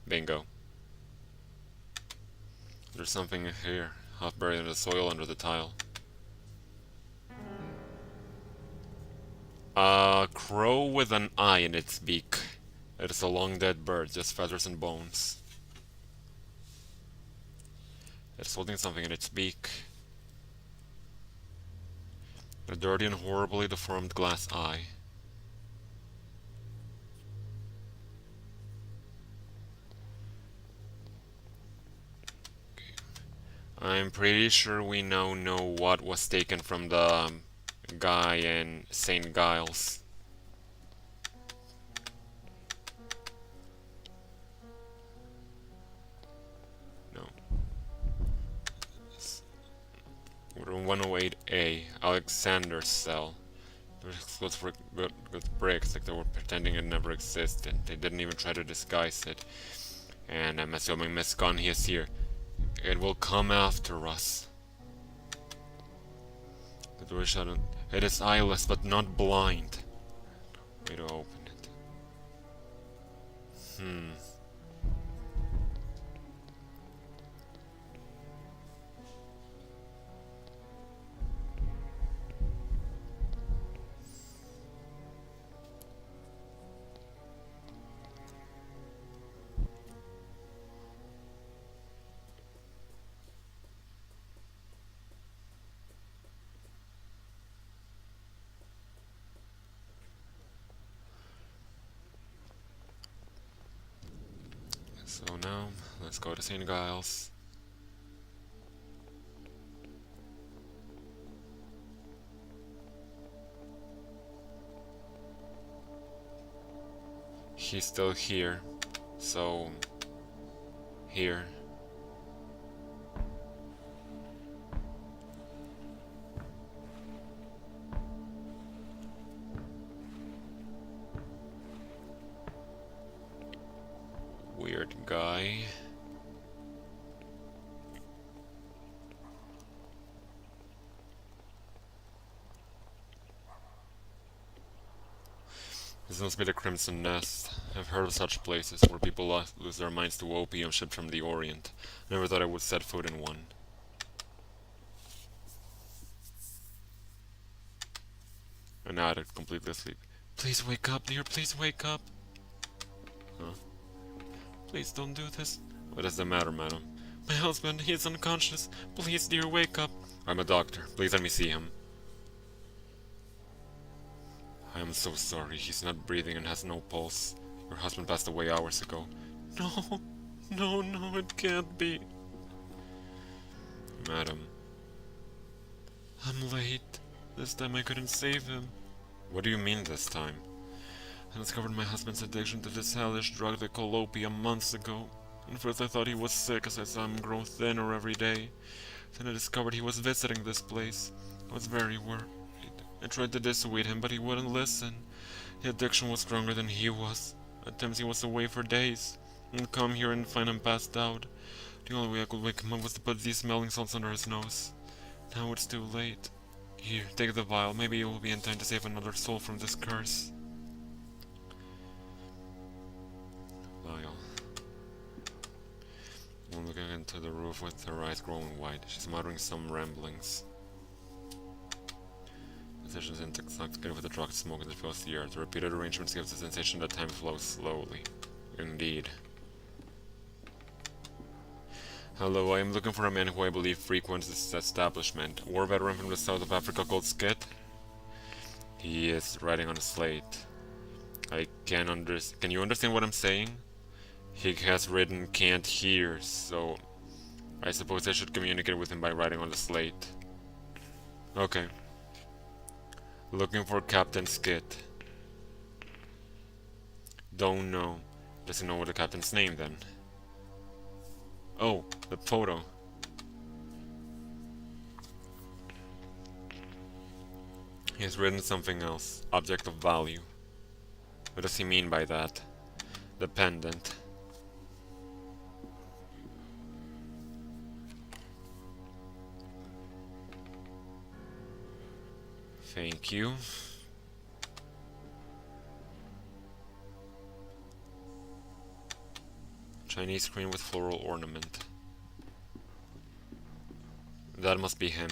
Bingo. There's something here, half buried in the soil under the tile. A crow with an eye in its beak. It is a long dead bird, just feathers and bones. It's holding something in its beak. A dirty and horribly deformed glass eye. I'm pretty sure we now know what was taken from the guy in St. Giles. No. Room 108A, Alexander's cell. It was with bricks, like they were pretending it never existed. They didn't even try to disguise it. And I'm assuming Miss Gunn is here. It will come after us. The door is shut. It is eyeless, but not blind. Way to open it. So now, let's go to St. Giles. He's still here. So, here. Weird guy. This must be the Crimson Nest. I've heard of such places where people lose their minds to opium shipped from the Orient. Never thought I would set foot in one. An addict, completely asleep. Please wake up, dear, please wake up. Huh? Please don't do this. What is the matter, madam? My husband, he is unconscious. Please, dear, wake up. I'm a doctor. Please let me see him. I am so sorry. He's not breathing and has no pulse. Your husband passed away hours ago. No, no, it can't be. Madam. I'm late. This time I couldn't save him. What do you mean this time? I discovered my husband's addiction to this hellish drug they call opium months ago. At first I thought he was sick as I saw him grow thinner every day. Then I discovered he was visiting this place. I was very worried. I tried to dissuade him, but he wouldn't listen. The addiction was stronger than he was. At times he was away for days. I'd come here and find him passed out. The only way I could wake him up was to put these smelling salts under his nose. Now it's too late. Here, take the vial. Maybe you will be in time to save another soul from this curse. Vial. I'm looking into the roof with her eyes growing wide. She's muttering some ramblings. The sensation is intoxicated with the drug smoke that fills the air. The repeated arrangements gives the sensation that time flows slowly. Indeed. Hello, I am looking for a man who I believe frequents this establishment. A war veteran from the south of Africa called Skit. He is writing on a slate. Can you understand what I'm saying? He has written can't hear, so I suppose I should communicate with him by writing on the slate. Okay. Looking for Captain Skit. Don't know. Doesn't know what the captain's name then. Oh, the photo. He has written something else. Object of value. What does he mean by that? The pendant. Thank you. Chinese screen with floral ornament. That must be him.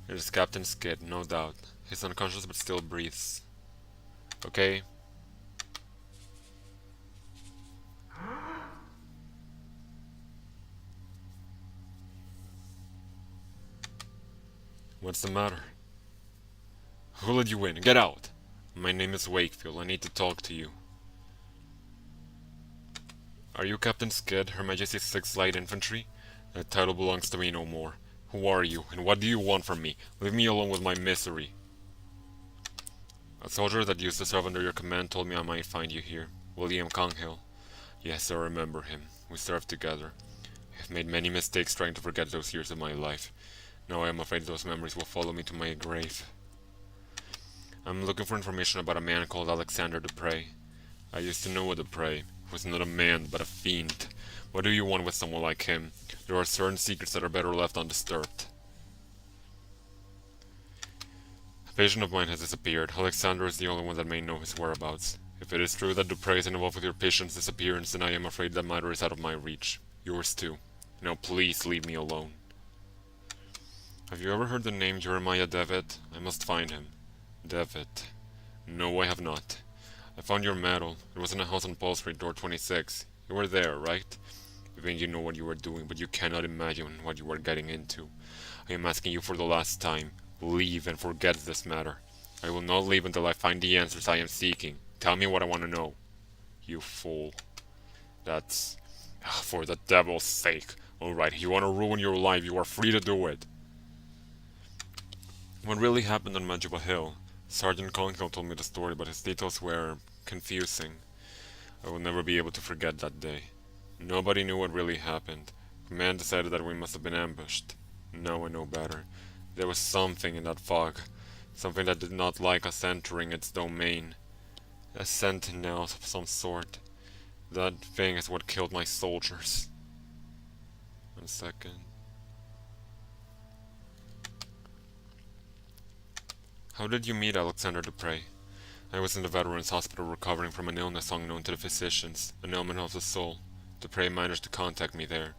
It is Captain Skid, no doubt. He's unconscious but still breathes. Okay. What's the matter? Who let you in? Get out! My name is Wakefield. I need to talk to you. Are you Captain Skid, Her Majesty's 6th Light Infantry? That title belongs to me no more. Who are you, and what do you want from me? Leave me alone with my misery. A soldier that used to serve under your command told me I might find you here. William Conghill. Yes, I remember him. We served together. I've made many mistakes trying to forget those years of my life. Now I am afraid those memories will follow me to my grave. I'm looking for information about a man called Alexander Dupre. I used to know a Dupre. He was not a man, but a fiend. What do you want with someone like him? There are certain secrets that are better left undisturbed. A patient of mine has disappeared. Alexander is the only one that may know his whereabouts. If it is true that Dupre is involved with your patient's disappearance, then I am afraid that matter is out of my reach. Yours too. Now please leave me alone. Have you ever heard the name Jeremiah Devitt? I must find him. Devitt. No, I have not. I found your medal. It was in a house on Paul Street, door 26. You were there, right? You think you know what you are doing, but you cannot imagine what you are getting into. I am asking you for the last time. Leave and forget this matter. I will not leave until I find the answers I am seeking. Tell me what I want to know. You fool. That's for the devil's sake. Alright, you want to ruin your life, you are free to do it. What really happened on Majuba Hill? Sergeant Conkle told me the story, but his details were confusing. I will never be able to forget that day. Nobody knew what really happened. Command decided that we must have been ambushed. Now I know better. There was something in that fog. Something that did not like us entering its domain. A sentinel of some sort. That thing is what killed my soldiers. 1 second. How did you meet Alexander Dupre? I was in the Veterans Hospital recovering from an illness unknown to the physicians, an ailment of the soul. Dupre managed to contact me there.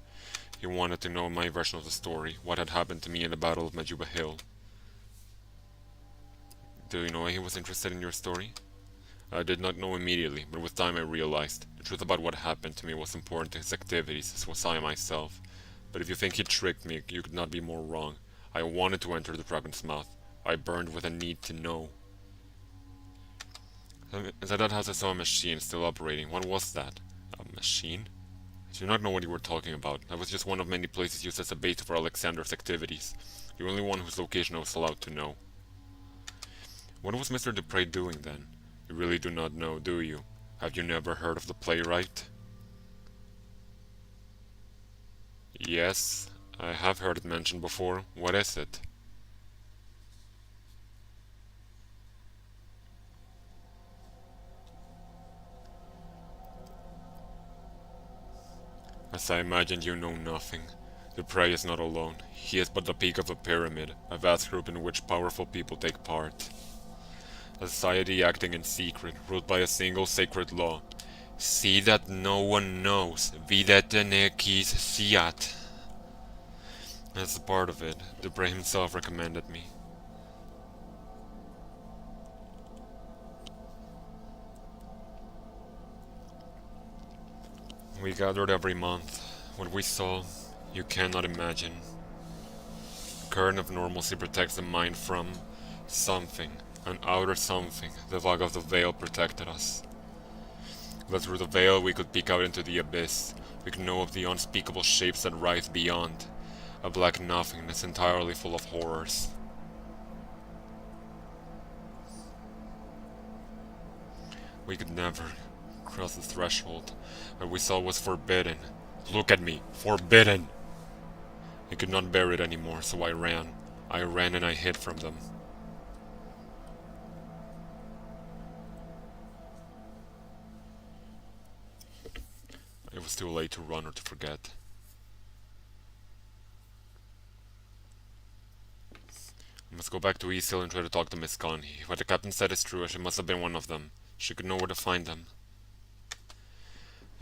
He wanted to know my version of the story, what had happened to me in the Battle of Majuba Hill. Do you know why he was interested in your story? I did not know immediately, but with time I realized. The truth about what happened to me was important to his activities, as was I myself. But if you think he tricked me, you could not be more wrong. I wanted to enter the dragon's mouth. I burned with a need to know. Inside that house I saw a machine still operating. What was that? A machine? I do not know what you were talking about. That was just one of many places used as a base for Alexander's activities. The only one whose location I was allowed to know. What was Mr. Dupre doing then? You really do not know, do you? Have you never heard of the playwright? Yes, I have heard it mentioned before. What is it? As I imagined, you know nothing. Dupre is not alone. He is but the peak of a pyramid, a vast group in which powerful people take part. A society acting in secret, ruled by a single sacred law. See that no one knows. Videte quis, sciat. As a part of it, Dupre himself recommended me. We gathered every month. What we saw, you cannot imagine. The current of normalcy protects the mind from something, an outer something. The fog of the veil protected us. But through the veil we could peek out into the abyss. We could know of the unspeakable shapes that writhe beyond. A black nothingness entirely full of horrors. We could never cross the threshold. What we saw was forbidden. Look at me, forbidden! I could not bear it anymore, so I ran. I ran and I hid from them. It was too late to run or to forget. I must go back to East Hill and try to talk to Miss Connie. What the captain said is true, she must have been one of them. She could know where to find them.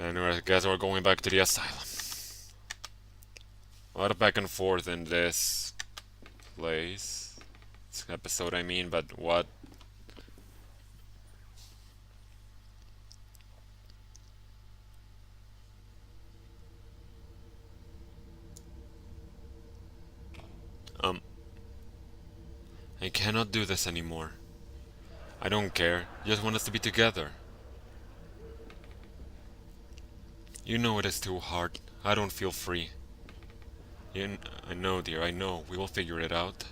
Anyway, I guess we're going back to the asylum. A lot of back and forth in this place. This episode, I mean, but what? I cannot do this anymore. I don't care. I just want us to be together. You know it is too hard. I don't feel free. I know, dear, I know. We will figure it out.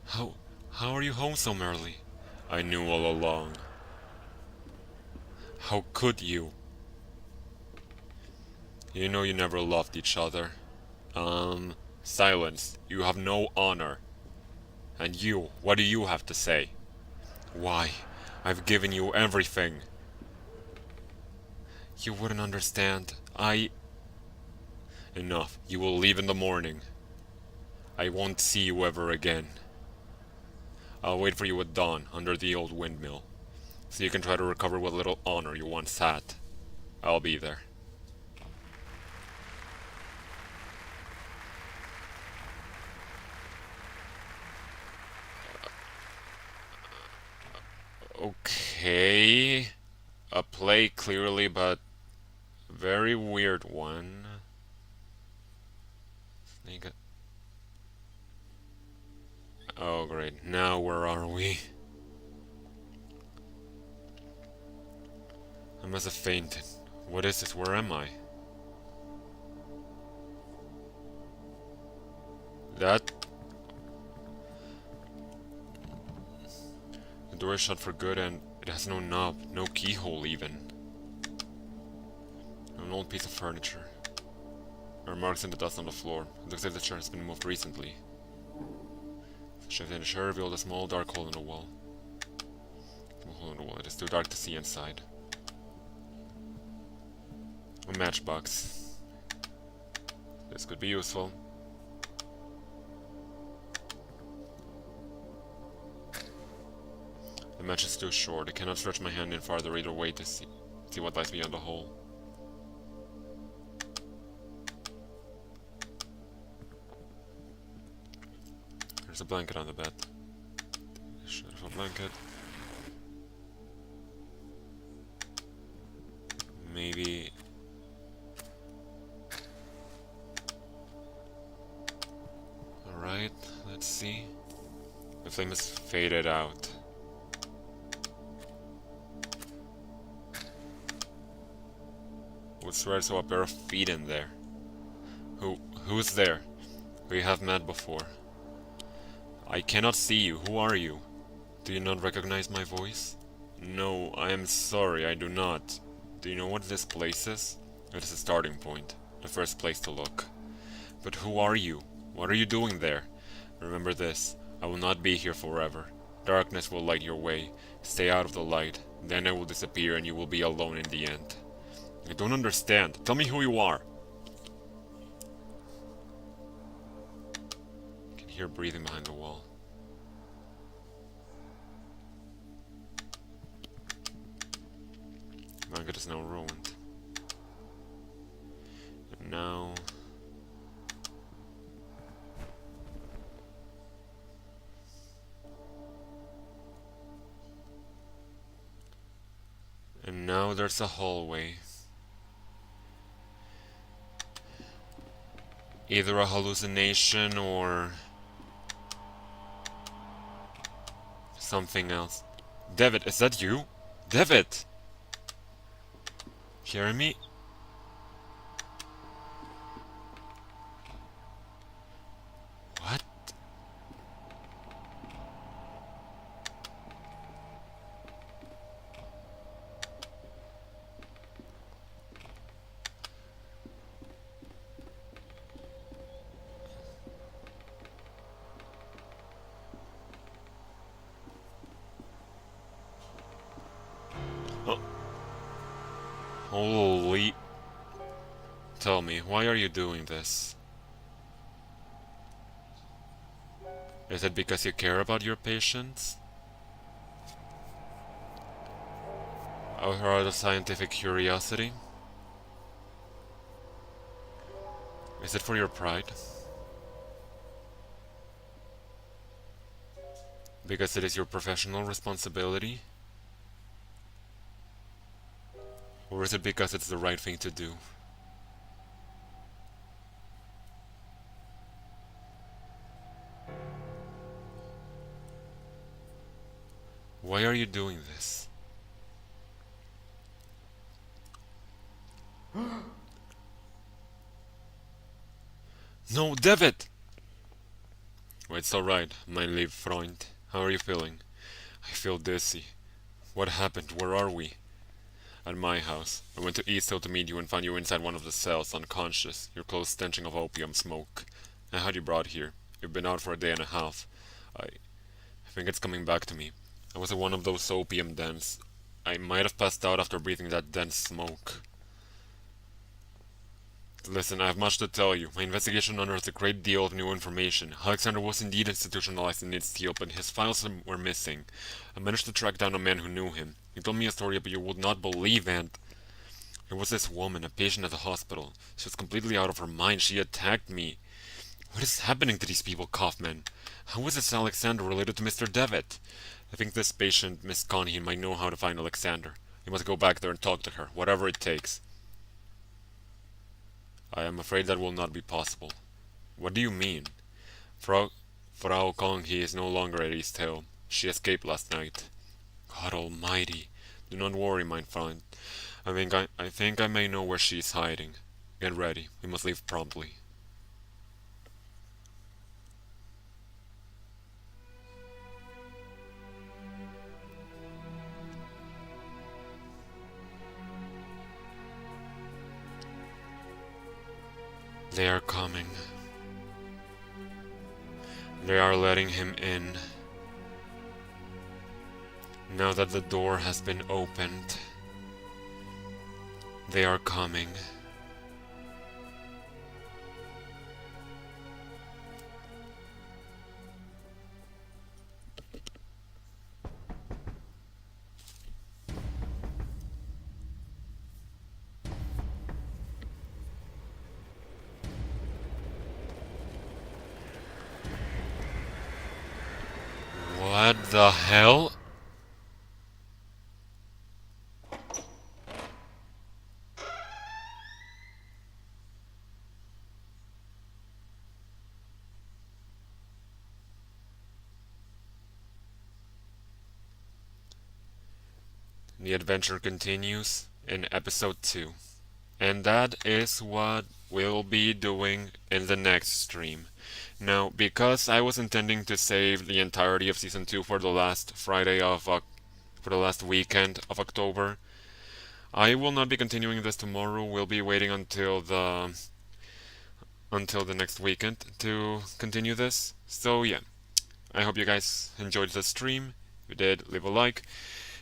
How... how are you home so early? I knew all along. How could you? You know you never loved each other. Silence. You have no honor. And you, what do you have to say? Why, I've given you everything. You wouldn't understand. Enough. You will leave in the morning. I won't see you ever again. I'll wait for you at dawn under the old windmill, so you can try to recover what little honor you once had. I'll be there. Okay. A play clearly, but very weird one. Oh great, now where are we? I must have fainted. What is this? Where am I? That? The door is shut for good and it has no knob, no keyhole even. An old piece of furniture. There are marks in the dust on the floor. It looks like the chair has been moved recently. Shifting the chair revealed a small dark hole in the wall. It is too dark to see inside. A matchbox. This could be useful. The match is too short. I cannot stretch my hand in farther either way to see what lies beyond the hole. There's a blanket on the bed. Shit of a blanket. Maybe... Alright, let's see. The flame has faded out. Would swear I saw a pair of feet in there. Who's there? We have met before. I cannot see you. Who are you? Do you not recognize my voice? No, I am sorry, I do not. Do you know what this place is? It is a starting point. The first place to look. But who are you? What are you doing there? Remember this. I will not be here forever. Darkness will light your way. Stay out of the light. Then I will disappear and you will be alone in the end. I don't understand. Tell me who you are. I can hear breathing behind the wall. The blanket is now ruined. And now... And now there's a hallway. Either a hallucination or something else. David, is that you? David! Hearing me? What? Oh. Holy... Tell me, why are you doing this? Is it because you care about your patients? Or out of scientific curiosity? Is it for your pride? Because it is your professional responsibility? Or is it because it's the right thing to do? Why are you doing this? No, David! Well, it's alright, my liebe Freund. How are you feeling? I feel dizzy. What happened? Where are we? At my house. I went to East Hill to meet you and found you inside one of the cells, unconscious, your clothes stenching of opium smoke. I had you brought here. You've been out for a day and a half. I think it's coming back to me. I was in one of those opium dens. I might have passed out after breathing that dense smoke. Listen, I have much to tell you. My investigation unearthed a great deal of new information. Alexander was indeed institutionalized in East but his files were missing. I managed to track down a man who knew him. He told me a story but you would not believe, and... There was this woman, a patient at the hospital. She was completely out of her mind. She attacked me. What is happening to these people, Kaufman? How is this Alexander related to Mr. Devitt? I think this patient, Miss Coney, might know how to find Alexander. You must go back there and talk to her, whatever it takes. I am afraid that will not be possible. What do you mean? Frau Congy is no longer at East Hill. She escaped last night. God almighty. Do not worry, my friend. I think I may know where she's hiding. Get ready. We must leave promptly. They are coming. They are letting him in. Now that the door has been opened, they are coming. What the hell? The adventure continues in episode 2. And that is what we'll be doing in the next stream. Now, because I was intending to save the entirety of season 2 for the last for the last weekend of October, I will not be continuing this tomorrow. We'll be waiting until the next weekend to continue this. So yeah, I hope you guys enjoyed the stream. If you did, leave a like.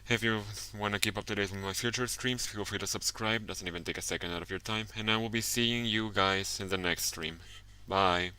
If you want to keep up to date with my future streams, feel free to subscribe. Doesn't even take a second out of your time. And I will be seeing you guys in the next stream. Bye.